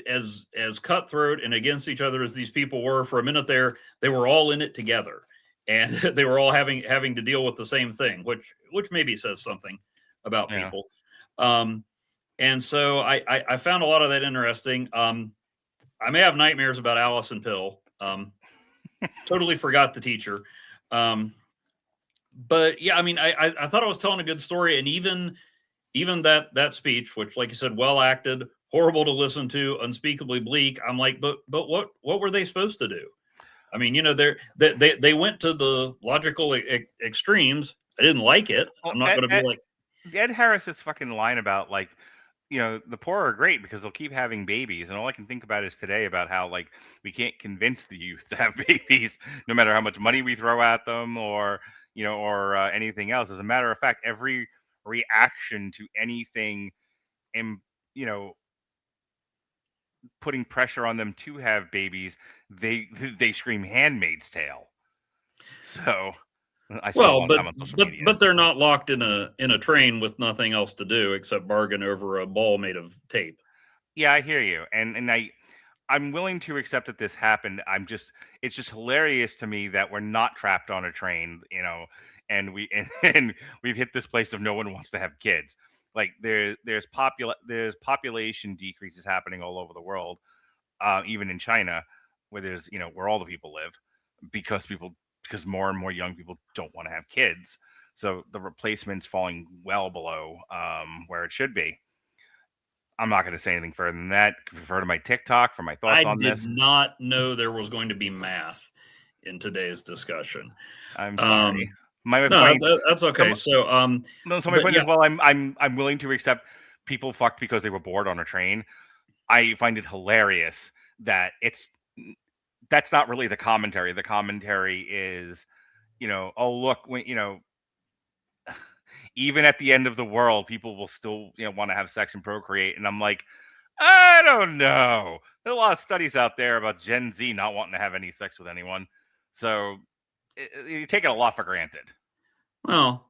Speaker 5: as cutthroat and against each other as these people were for a minute there, they were all in it together, and they were all having to deal with the same thing, which maybe says something about people. And so I found a lot of that interesting. I may have nightmares about Allison Pill. Totally forgot the teacher. But yeah, I mean, I thought I was telling a good story, and even that speech, which, like you said, well acted, horrible to listen to, unspeakably bleak. I'm like, but what were they supposed to do? I mean, they went to the logical extremes. I didn't like it. I'm not going to be like
Speaker 4: Ed Harris's fucking line about like, the poor are great because they'll keep having babies. And all I can think about is today about how like we can't convince the youth to have babies, no matter how much money we throw at them or anything else. As a matter of fact, every reaction to anything, putting pressure on them to have babies, they scream Handmaid's Tale. So
Speaker 5: but they're not locked in a train with nothing else to do except bargain over a ball made of tape.
Speaker 4: Yeah, I hear you, and I'm willing to accept that this happened. It's just hilarious to me that we're not trapped on a train, and we've hit this place of no one wants to have kids. Like there's population decreases happening all over the world, even in China, where there's where all the people live, because more and more young people don't want to have kids. So the replacement's falling well below where it should be. I'm not going to say anything further than that. Refer to my TikTok for my thoughts on this.
Speaker 5: I did not know there was going to be math in today's discussion.
Speaker 4: I'm sorry.
Speaker 5: That's okay. So
Speaker 4: my point is, while I'm willing to accept people fucked because they were bored on a train, I find it hilarious that that's not really the commentary. The commentary is, oh look, when even at the end of the world, people will still want to have sex and procreate. And I'm like, I don't know. There are a lot of studies out there about Gen Z not wanting to have any sex with anyone. So you take it a lot for granted.
Speaker 5: Well,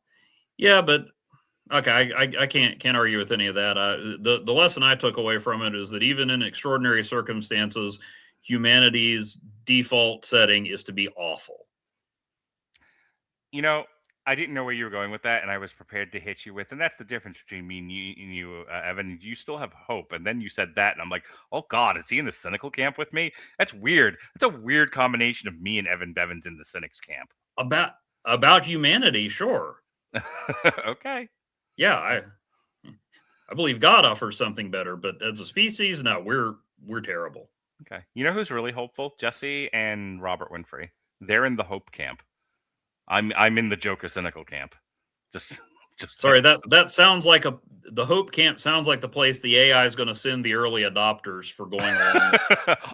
Speaker 5: yeah, but okay, I can't argue with any of that. The lesson I took away from it is that even in extraordinary circumstances, humanity's default setting is to be awful.
Speaker 4: I didn't know where you were going with that, and I was prepared to hit you with, and that's the difference between me and you, Evan. You still have hope, and then you said that, and I'm like, oh God, is he in the cynical camp with me? That's weird. That's a weird combination of me and Evan Bevins in the cynics camp.
Speaker 5: About humanity, sure.
Speaker 4: Okay.
Speaker 5: Yeah, I believe God offers something better, but as a species, no, we're terrible.
Speaker 4: Okay. You know who's really hopeful? Jesse and Robert Winfrey. They're in the hope camp. I'm in the Joker cynical camp. Just
Speaker 5: sorry, that sounds like the hope camp sounds like the place the AI is going to send the early adopters for going along.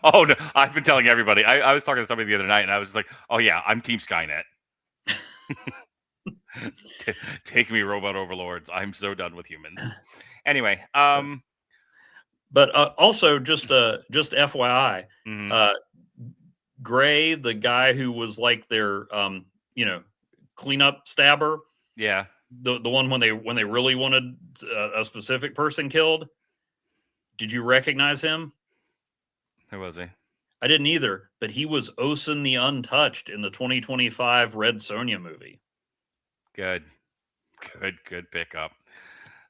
Speaker 4: Oh no, I've been telling everybody. I was talking to somebody the other night, and I was like, oh yeah, I'm Team Skynet. Take me, robot overlords. I'm so done with humans. Anyway,
Speaker 5: But also, just FYI,
Speaker 4: mhm.
Speaker 5: Gray, the guy who was like their cleanup stabber,
Speaker 4: Yeah,
Speaker 5: the one when they really wanted a specific person killed. Did you recognize him?
Speaker 4: who was he?
Speaker 5: I didn't either, but he was Osen the Untouched in the 2025 Red Sonja movie.
Speaker 4: Good pickup.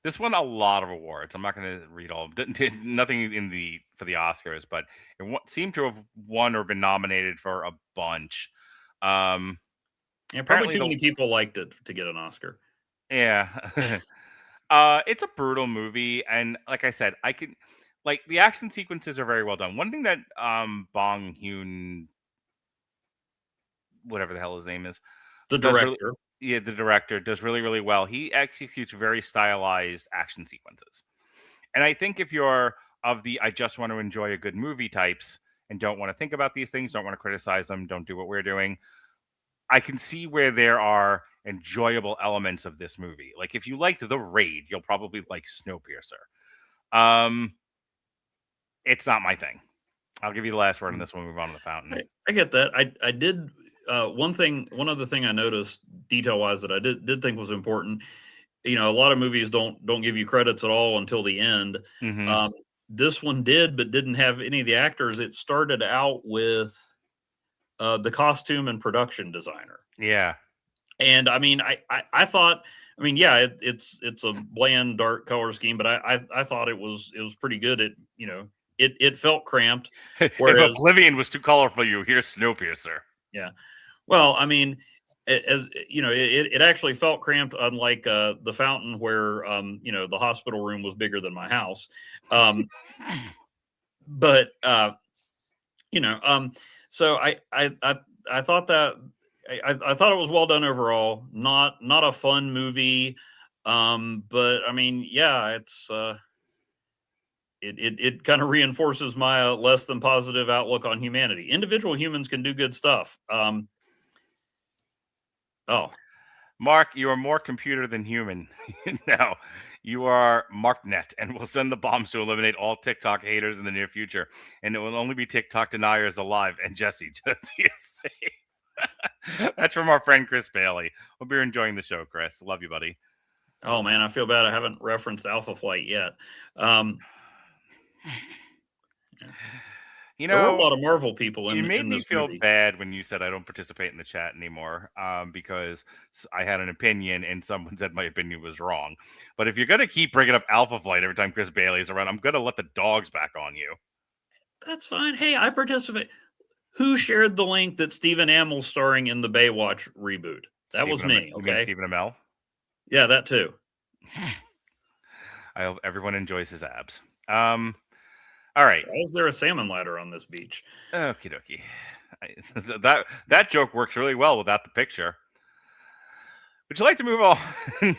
Speaker 4: This won a lot of awards. I'm not going to read all of them. Nothing for the Oscars, but it seemed to have won or been nominated for a bunch.
Speaker 5: Yeah, probably too many people liked it to get an Oscar.
Speaker 4: Yeah. It's a brutal movie, and like I said, the action sequences are very well done. One thing that Bong Joon, whatever the hell his name is,
Speaker 5: The
Speaker 4: does
Speaker 5: director.
Speaker 4: the director does really, really well. He executes very stylized action sequences. And I think if you're of the I just want to enjoy a good movie types and don't want to think about these things, don't want to criticize them, don't do what we're doing, I can see where there are enjoyable elements of this movie. Like if you liked The Raid, you'll probably like SnowPiercer. It's not my thing. I'll give you the last word on this one. Move on to The Fountain.
Speaker 5: I get that. I did one other thing I noticed detail wise that I did think was important. A lot of movies don't give you credits at all until the end.
Speaker 4: Mhm.
Speaker 5: This one did, but didn't have any of the actors. It started out with the costume and production designer.
Speaker 4: Yeah.
Speaker 5: And I mean, I thought, yeah, it's a bland, dark color scheme, but I thought it was pretty good. It felt cramped. Whereas
Speaker 4: If Oblivion was too colorful, you hear Snowpiercer.
Speaker 5: Yeah. Well, I mean, it actually felt cramped, unlike the Fountain, where the hospital room was bigger than my house. But so I thought that I thought it was well done overall. Not a fun movie, but I mean, yeah, it's it kind of reinforces my less than positive outlook on humanity. Individual humans can do good stuff.
Speaker 4: Mark, you are more computer than human. Now, you are MarkNet, and will send the bombs to eliminate all TikTok haters in the near future. And it will only be TikTok deniers alive. And Jesse is safe. That's from our friend Chris Bailey. Hope you're enjoying the show, Chris. Love you, buddy.
Speaker 5: Oh man, I feel bad. I haven't referenced Alpha Flight yet. There were a lot of Marvel people in
Speaker 4: You made me
Speaker 5: this
Speaker 4: feel
Speaker 5: movie.
Speaker 4: bad when you said I don't participate in the chat anymore, because I had an opinion and someone said my opinion was wrong. But if you're going to keep bringing up Alpha Flight every time Chris Bailey's around, I'm going to let the dogs back on you.
Speaker 5: That's fine. Hey, I participate. Who shared the link that Stephen Amell's starring in the Baywatch reboot? That was me.
Speaker 4: You mean
Speaker 5: Okay.
Speaker 4: Stephen Amell?
Speaker 5: Yeah, that too.
Speaker 4: I hope everyone enjoys his abs. All right.
Speaker 5: Why is there a salmon ladder on this beach?
Speaker 4: Okie dokie. That joke works really well without the picture. Would you like to move on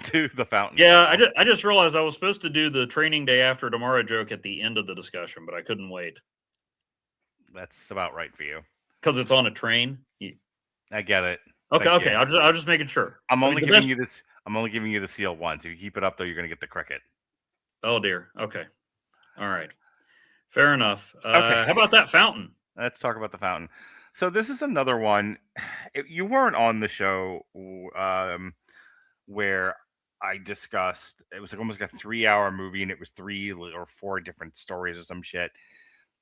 Speaker 4: to The Fountain?
Speaker 5: Yeah, I just realized I was supposed to do the training day after tomorrow joke at the end of the discussion, but I couldn't wait.
Speaker 4: That's about right for you.
Speaker 5: Because it's on a train.
Speaker 4: I get it.
Speaker 5: Okay. I'll just making sure.
Speaker 4: I'm only giving you this. I'm only giving you the seal once. If you keep it up, though, you're going to get the cricket.
Speaker 5: Oh dear. Okay. All right. Fair enough.
Speaker 4: Okay.
Speaker 5: How about that Fountain?
Speaker 4: Let's talk about The Fountain. So this is another one. You weren't on the show where I discussed. It was like almost like a 3-hour movie, and it was 3 or 4 different stories or some shit.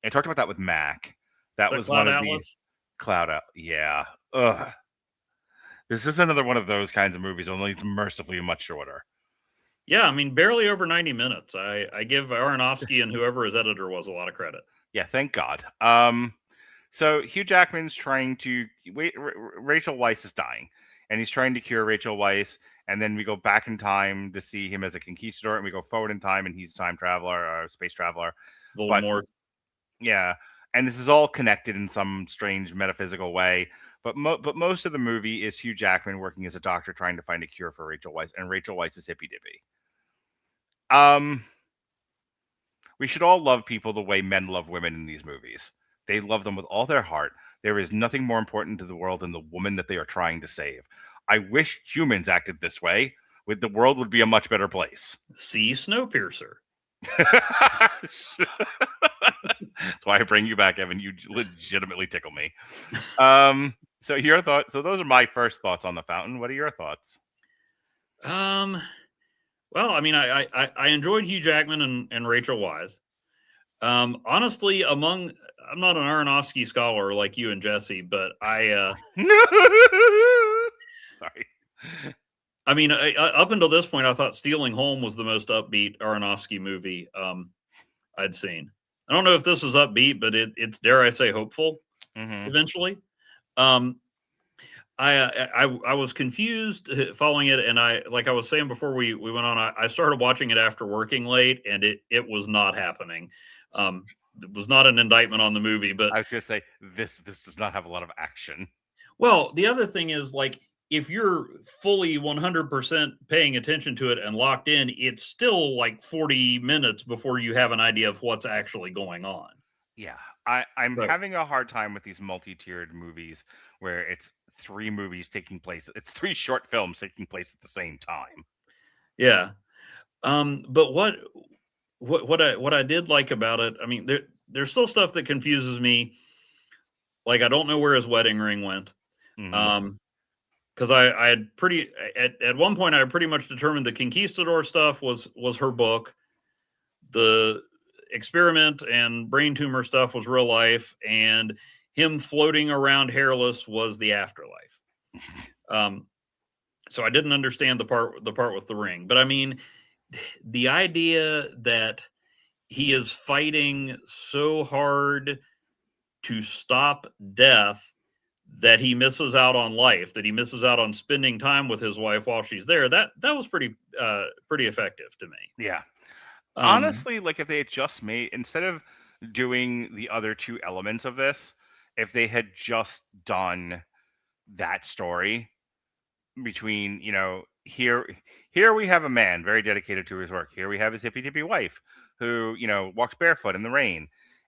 Speaker 4: I talked about that with Mac. That was
Speaker 5: Cloud
Speaker 4: one of
Speaker 5: Atlas?
Speaker 4: these. Cloud Atlas. Yeah. Ugh. This is another one of those kinds of movies, only it's mercifully much shorter.
Speaker 5: Yeah, I mean, barely over 90 minutes. I give Aronofsky and whoever his editor was a lot of credit.
Speaker 4: Yeah, thank God. So Hugh Jackman's trying to Rachel Weisz is dying, and he's trying to cure Rachel Weisz. And then we go back in time to see him as a conquistador, and we go forward in time, and he's a time traveler or a space traveler.
Speaker 5: Voldemort.
Speaker 4: Yeah, and this is all connected in some strange metaphysical way. But most of the movie is Hugh Jackman working as a doctor trying to find a cure for Rachel Weisz, and Rachel Weisz is hippy dippy. We should all love people the way men love women in these movies. They love them with all their heart. There is nothing more important to the world than the woman that they are trying to save. I wish humans acted this way. The world would be a much better place.
Speaker 5: See Snowpiercer.
Speaker 4: That's why I bring you back, Evan. You legitimately tickle me. So your thoughts. So those are my first thoughts on The Fountain. What are your thoughts?
Speaker 5: Well, I mean, I enjoyed Hugh Jackman and Rachel Weisz. Honestly, I'm not an Aronofsky scholar like you and Jesse, but
Speaker 4: Sorry.
Speaker 5: I mean, up until this point, I thought Stealing Home was the most upbeat Aronofsky movie I'd seen. I don't know if this is upbeat, but it's, dare I say, hopeful eventually. I was confused following it, and like I was saying before we went on, I started watching it after working late, and it was not happening. It was not an indictment on the movie, but
Speaker 4: I was going to say this does not have a lot of action.
Speaker 5: Well, the other thing is, like, if you're fully 100% paying attention to it and locked in, it's still like 40 minutes before you have an idea of what's actually going on.
Speaker 4: Yeah, I'm having a hard time with these multi-tiered movies where it's 3 movies taking place. It's 3 short films taking place at the same time.
Speaker 5: Yeah. But what I did like about it, I mean, there's still stuff that confuses me. Like, I don't know where his wedding ring went. Because I had at one point I had pretty much determined the Conquistador stuff was her book. The experiment and brain tumor stuff was real life, and him floating around hairless was the afterlife. So I didn't understand the part with the ring. But I mean, the idea that he is fighting so hard to stop death that he misses out on life, that he misses out on spending time with his wife while she's there, that was pretty effective to me.
Speaker 4: Yeah. Honestly, like, if they had just made, instead of doing the other 2 elements of this, if they had just done that story between, here we have a man very dedicated to his work. Here we have his hippy dippy wife who, walks barefoot in the rain.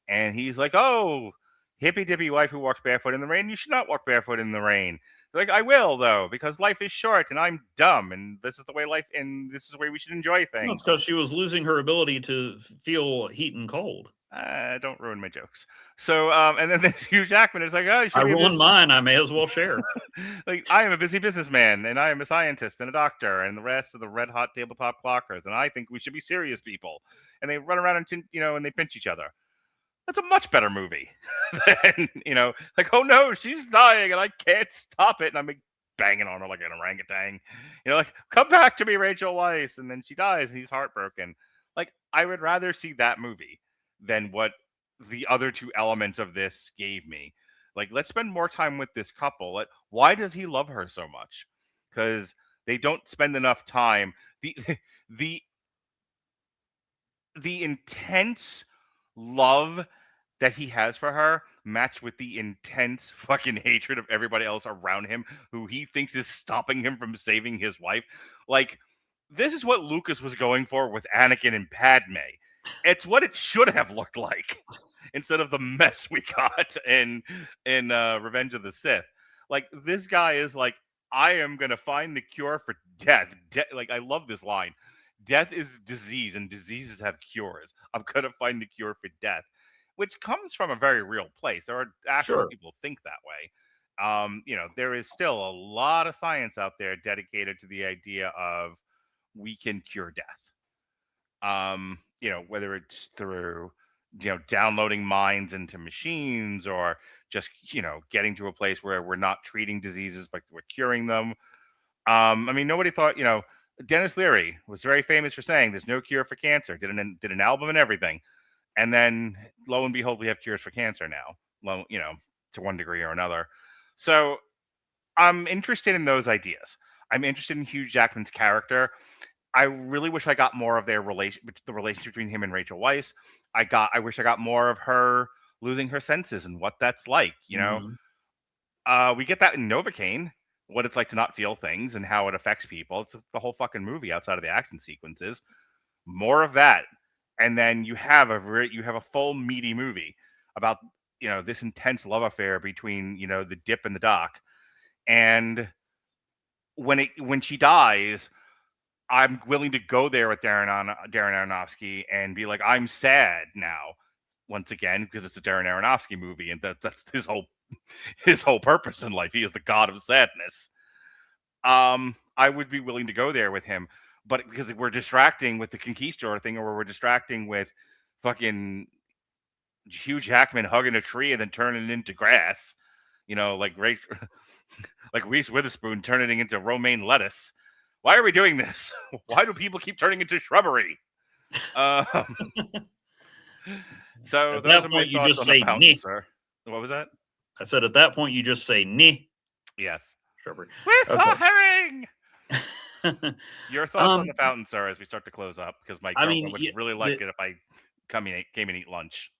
Speaker 4: And he's like, oh, hippy dippy wife who walks barefoot in the rain, you should not walk barefoot in the rain. They're like, I will, though, because life is short and I'm dumb, and this is the way we should enjoy things.
Speaker 5: That's because she was losing her ability to feel heat and cold.
Speaker 4: Don't ruin my jokes. So, and then there's Hugh Jackman is like, oh,
Speaker 5: I ruined mine. I may as well share.
Speaker 4: Like, I am a busy businessman, and I am a scientist and a doctor, and the rest of the red hot tabletop clockers, and I think we should be serious people. And they run around and and they pinch each other. That's a much better movie than, like, oh no, she's dying and I can't stop it. And I'm like banging on her like an orangutan, like, come back to me, Rachel Weisz. And then she dies and he's heartbroken. Like, I would rather see that movie than what the other 2 elements of this gave me. Like, let's spend more time with this couple. Why does he love her so much? Because they don't spend enough time. The intense love that he has for her matched with the intense fucking hatred of everybody else around him who he thinks is stopping him from saving his wife. Like, this is what Lucas was going for with Anakin and Padme. It's what it should have looked like instead of the mess we got in Revenge of the Sith. Like, this guy is like, I am going to find the cure for death. Like, I love this line. Death is disease, and diseases have cures. I'm going to find the cure for death, which comes from a very real place. There are actual people who think that way. There is still a lot of science out there dedicated to the idea of we can cure death. Whether it's through, downloading minds into machines or just, getting to a place where we're not treating diseases, but we're curing them. I mean, nobody thought, Dennis Leary was very famous for saying there's no cure for cancer, did an album and everything. And then lo and behold, we have cures for cancer now, to one degree or another. So I'm interested in those ideas. I'm interested in Hugh Jackman's character. I really wish I got more of the relationship between him and Rachel Weisz. I wish I got more of her losing her senses and what that's like, We get that in Novocaine, what it's like to not feel things and how it affects people. It's the whole fucking movie outside of the action sequences. More of that. And then you have a full meaty movie about this intense love affair between the Dip and the Doc, and when she dies, I'm willing to go there with Darren Aronofsky and be like, I'm sad now, once again, because it's a Darren Aronofsky movie, and that's his whole purpose in life. He is the god of sadness. I would be willing to go there with him, but because we're distracting with the Conquistador thing, or we're distracting with fucking Hugh Jackman hugging a tree and then turning it into grass, like like Reese Witherspoon turning it into romaine lettuce. Why are we doing this? Why do people keep turning into shrubbery? So
Speaker 5: At
Speaker 4: those
Speaker 5: that
Speaker 4: are my
Speaker 5: point, you
Speaker 4: thoughts
Speaker 5: just
Speaker 4: on
Speaker 5: say
Speaker 4: the fountain,
Speaker 5: "Neh."
Speaker 4: sir. What was that?
Speaker 5: I said at that point you just say "Neh."
Speaker 4: Yes.
Speaker 5: Shrubbery.
Speaker 4: With
Speaker 5: Okay.
Speaker 4: the herring. Your thoughts on the fountain, sir, as we start to close up, because my girlfriend would really like it if I came and eat lunch.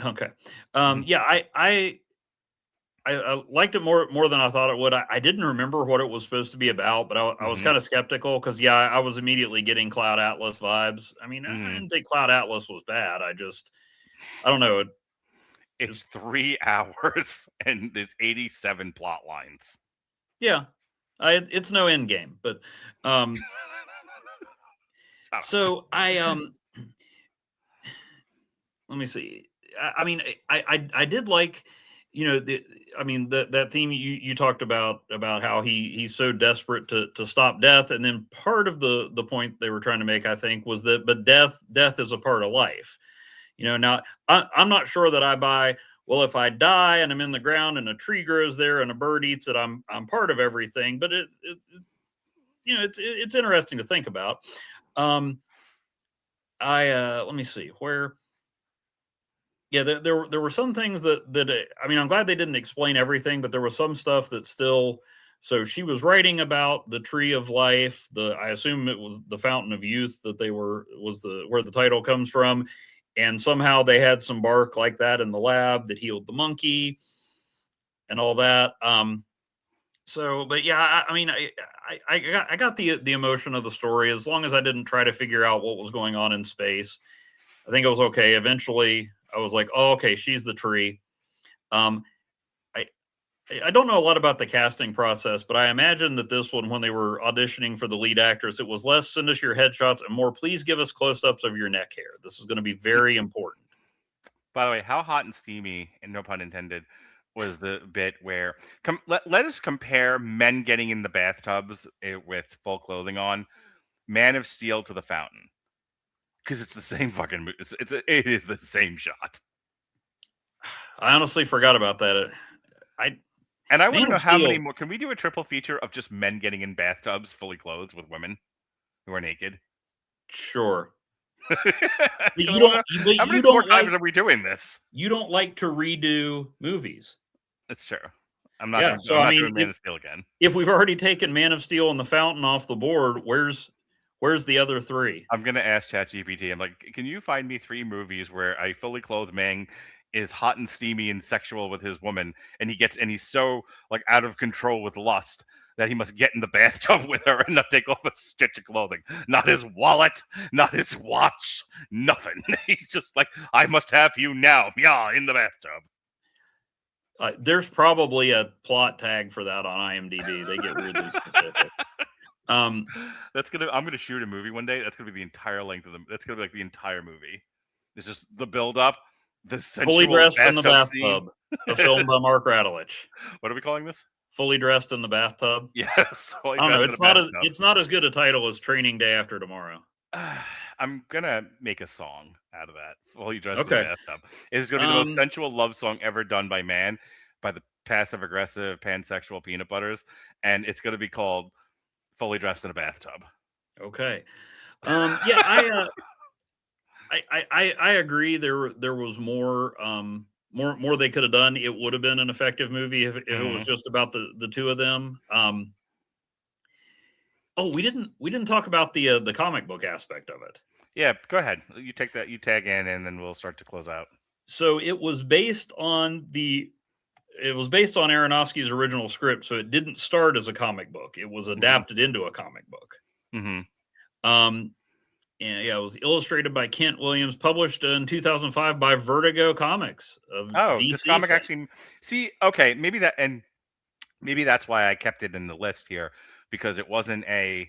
Speaker 5: Okay. Yeah, I liked it more than I thought it would. I didn't remember what it was supposed to be about, but I was kind of skeptical because I was immediately getting Cloud Atlas vibes. I mean, I didn't think Cloud Atlas was bad. I don't know.
Speaker 4: It's 3 hours and there's 87 plot lines.
Speaker 5: Yeah, it's no end game, but so let me see. I mean, I did like, that theme you talked about how he's so desperate to stop death, and then part of the point they were trying to make, I think, was that but death is a part of life. Now I'm not sure that I buy, well, if I die and I'm in the ground and a tree grows there and a bird eats it, I'm part of everything. But it's interesting to think about. Let me see where. Yeah, there were some things that I'm glad they didn't explain everything, but there was some stuff that still. So she was writing about the tree of life. I assume it was the fountain of youth that where the title comes from, and somehow they had some bark like that in the lab that healed the monkey, and all that. But yeah, I got the emotion of the story, as long as I didn't try to figure out what was going on in space. I think it was okay. Eventually, I was like, oh, okay, she's the tree. I don't know a lot about the casting process, but I imagine that this one, when they were auditioning for the lead actress, it was less send us your headshots and more please give us close-ups of your neck hair. This is going to be very important.
Speaker 4: By the way, how hot and steamy, and no pun intended, was the bit where let us compare men getting in the bathtubs with full clothing on, Man of Steel to the fountain, because it's the same fucking movie. It is the same shot.
Speaker 5: I honestly forgot about that.
Speaker 4: I want to know how many more. Can we do a triple feature of just men getting in bathtubs fully clothed with women who are naked?
Speaker 5: Sure.
Speaker 4: How many more times are we doing this?
Speaker 5: You don't like to redo movies.
Speaker 4: That's true. I'm not doing Man of Steel again.
Speaker 5: If we've already taken Man of Steel and the Fountain off the board, where's the other 3?
Speaker 4: I'm gonna ask ChatGPT. I'm like, can you find me 3 movies where a fully clothed man is hot and steamy and sexual with his woman, and he's so like out of control with lust that he must get in the bathtub with her and not take off a stitch of clothing, not his wallet, not his watch, nothing. He's just like, I must have you now, yeah, in the bathtub.
Speaker 5: There's probably a plot tag for that on IMDb. They get weirdly specific.
Speaker 4: I'm gonna shoot a movie one day. That's gonna be the entire length of them. That's gonna be like the entire movie. It's just the build up, the sensual
Speaker 5: Fully Dressed in the
Speaker 4: bathtub,
Speaker 5: a film by Mark Radulich.
Speaker 4: What are we calling this?
Speaker 5: Fully Dressed in the Bathtub.
Speaker 4: Yes.
Speaker 5: I don't know. It's not as good a title as Training Day After Tomorrow.
Speaker 4: I'm gonna make a song out of that. Fully Dressed in the Bathtub. It's gonna be the most sensual love song ever done by man, by the passive aggressive pansexual Peanut Butters, and it's gonna be called Fully Dressed in a Bathtub.
Speaker 5: Okay. Yeah, I agree. There was more they could have done. It would have been an effective movie if it was just about the 2 of them. We didn't talk about the comic book aspect of it.
Speaker 4: Yeah, go ahead. You take that. You tag in, and then we'll start to close out.
Speaker 5: So it was based on Aronofsky's original script, so it didn't start as a comic book. It was adapted into a comic book. And yeah, it was illustrated by Kent Williams, published in 2005 by Vertigo Comics of
Speaker 4: Oh,
Speaker 5: DC
Speaker 4: this comic
Speaker 5: fame.
Speaker 4: actually. See, okay, maybe that, and maybe that's why I kept it in the list here, because it wasn't a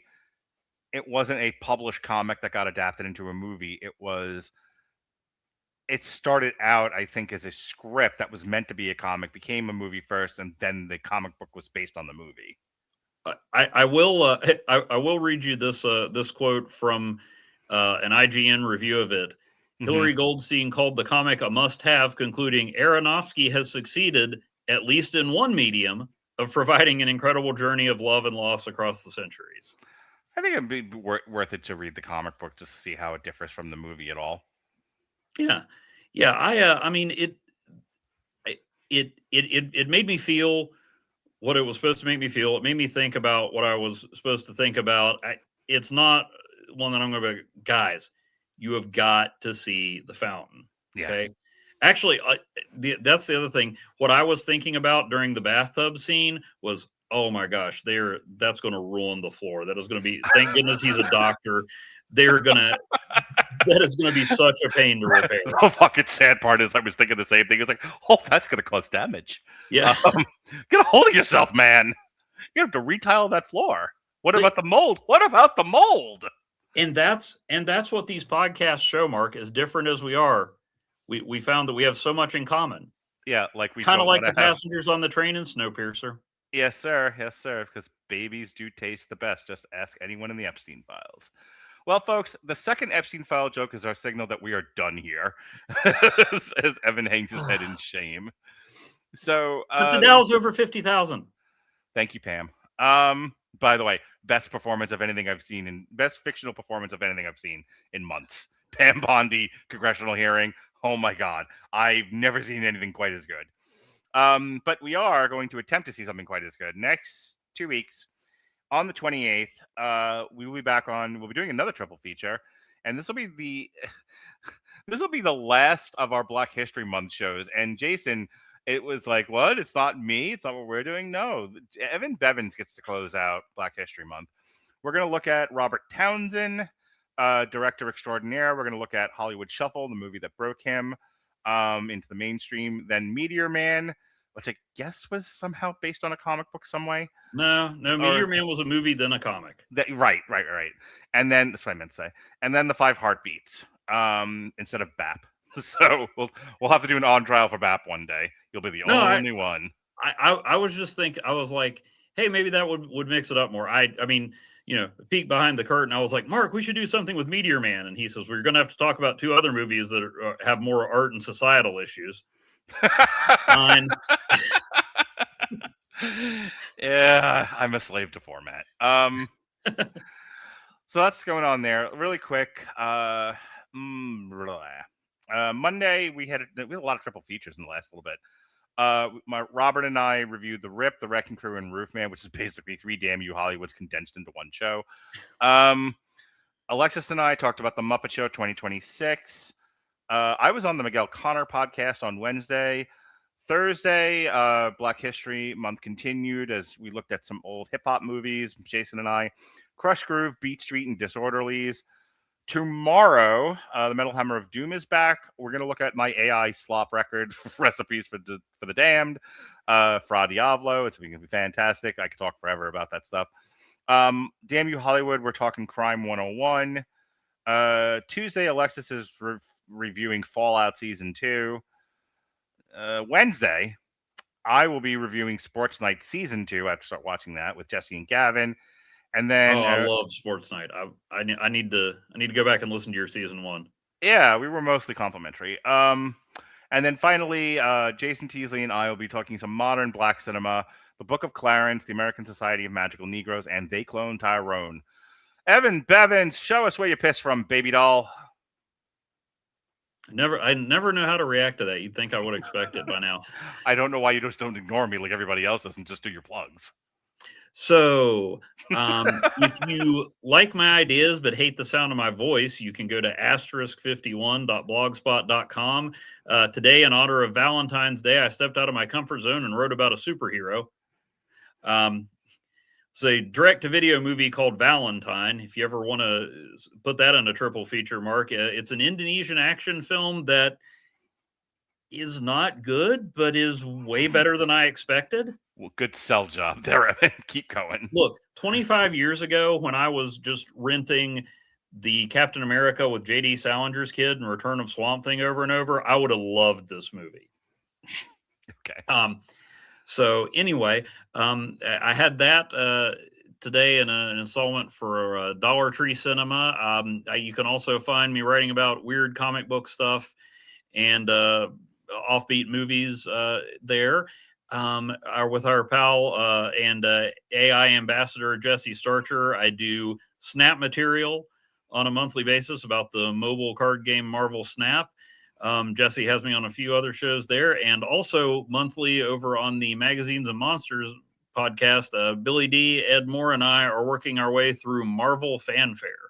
Speaker 4: published comic that got adapted into a movie. It started out, I think, as a script that was meant to be a comic, became a movie first, and then the comic book was based on the movie.
Speaker 5: I will I will read you this this quote from an IGN review of it. Hillary Goldstein called the comic a must-have, concluding Aronofsky has succeeded, at least in one medium, of providing an incredible journey of love and loss across the centuries.
Speaker 4: I think it'd be worth it to read the comic book just to see how it differs from the movie at all.
Speaker 5: Yeah, yeah. I mean it made me feel what it was supposed to make me feel. It made me think about what I was supposed to think about. It's not one that I'm going to be, guys, you have got to see The Fountain.
Speaker 4: Yeah.
Speaker 5: Okay. Actually, that's the other thing. What I was thinking about during the bathtub scene was, oh my gosh, that's going to ruin the floor. That is going to be, thank goodness he's a doctor. That is going to be such a pain to repair.
Speaker 4: The fucking sad part is I was thinking the same thing. It's like, oh, that's going to cause damage.
Speaker 5: Yeah.
Speaker 4: Get a hold of yourself, man. You have to retile that floor. What about the mold? What about the mold?
Speaker 5: And that's what these podcasts show, Mark. As different as we are, we found that we have so much in common.
Speaker 4: Yeah, like we
Speaker 5: kind of like the passengers on the train in Snowpiercer.
Speaker 4: Yes, sir. Yes, sir. Because babies do taste the best. Just ask anyone in the Epstein files. Well, folks, the second Epstein file joke is our signal that we are done here, as Evan hangs his head in shame. So,
Speaker 5: but the Dow's over 50,000.
Speaker 4: Thank you, Pam. By the way, best performance of anything I've seen, and best fictional performance of anything I've seen in months. Pam Bondi, congressional hearing. Oh my God, I've never seen anything quite as good. But we are going to attempt to see something quite as good next 2 weeks. On the 28th, we will be back on. We'll be doing another triple feature, and this will be the last of our Black History Month shows. And Jason, it was like, what? It's not me. It's not what we're doing. No, Evan Bevins gets to close out Black History Month. We're going to look at Robert Townsend, director extraordinaire. We're going to look at Hollywood Shuffle, the movie that broke him into the mainstream. Then Meteor Man, which I guess was somehow based on a comic book some way.
Speaker 5: No, Meteor Man was a movie, then a comic.
Speaker 4: Right. And then that's what I meant to say. And then the 5 Heartbeats instead of BAP. So we'll have to do an on trial for BAP one day. You'll be the only one.
Speaker 5: I was just thinking, I was like, hey, maybe that would mix it up more. I mean, peek behind the curtain. I was like, Mark, we should do something with Meteor Man. And he says, we're going to have to talk about 2 other movies that have more art and societal issues. Fine.
Speaker 4: Yeah, I'm a slave to format. So that's going on there. Really quick. Monday we had a lot of triple features in the last little bit. Robert and I reviewed The Rip, The Wrecking Crew, and Roofman, which is basically 3 Damn You Hollywoods condensed into one show. Alexis and I talked about The Muppet Show 2026. I was on the Miguel Connor podcast on Wednesday. Thursday, Black History Month continued as we looked at some old hip-hop movies, Jason and I. Crush Groove, Beat Street, and Disorderlies. Tomorrow, the Metal Hammer of Doom is back. We're going to look at my AI slop record, Recipes for the Damned, Fra Diavolo. It's going to be fantastic. I could talk forever about that stuff. Damn You Hollywood, we're talking Crime 101. Tuesday, Alexis is reviewing Fallout Season 2. Wednesday, I will be reviewing Sports Night Season 2. I have to start watching that with Jesse and Gavin. And then
Speaker 5: I love Sports Night. I need to go back and listen to your Season 1.
Speaker 4: Yeah, we were mostly complimentary. And then finally, Jason Teasley and I will be talking some modern Black cinema, The Book of Clarence, The American Society of Magical Negroes, and They Clone Tyrone. Evan Bevins, show us where you pissed from, baby doll.
Speaker 5: I never know how to react to that. You'd think I would expect it by now.
Speaker 4: I don't know why you just don't ignore me like everybody else does and just do your plugs.
Speaker 5: So, if you like my ideas but hate the sound of my voice, you can go to *51.blogspot.com. Today, in honor of Valentine's Day, I stepped out of my comfort zone and wrote about a superhero. It's a direct-to-video movie called Valentine. If you ever want to put that in a triple feature, Mark, it's an Indonesian action film that is not good, but is way better than I expected.
Speaker 4: Well, good sell job there, Evan. Keep going.
Speaker 5: Look, 25 years ago, when I was just renting the Captain America with J.D. Salinger's kid and Return of Swamp Thing over and over, I would have loved this movie.
Speaker 4: Okay.
Speaker 5: So anyway, I had that today in an installment for Dollar Tree Cinema. You can also find me writing about weird comic book stuff and offbeat movies there. With our pal and AI ambassador Jesse Starcher, I do Snap material on a monthly basis about the mobile card game Marvel Snap. Jesse has me on a few other shows there, and also monthly over on the Magazines and Monsters podcast. Billy D, Ed Moore, and I are working our way through Marvel Fanfare,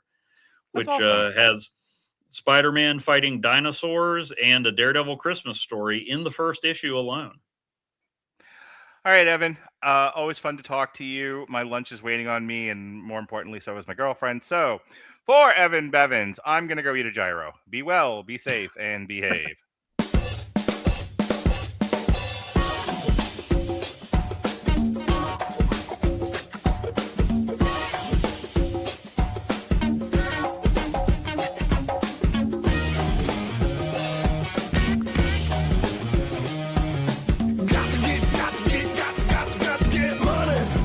Speaker 5: which
Speaker 4: awesome.
Speaker 5: has Spider-Man fighting dinosaurs and a Daredevil Christmas story in the first issue alone.
Speaker 4: All right, Evan. Always fun to talk to you. My lunch is waiting on me, and more importantly, so is my girlfriend. So, for Evan Bevins, I'm going to go eat a gyro. Be well, be safe, and behave.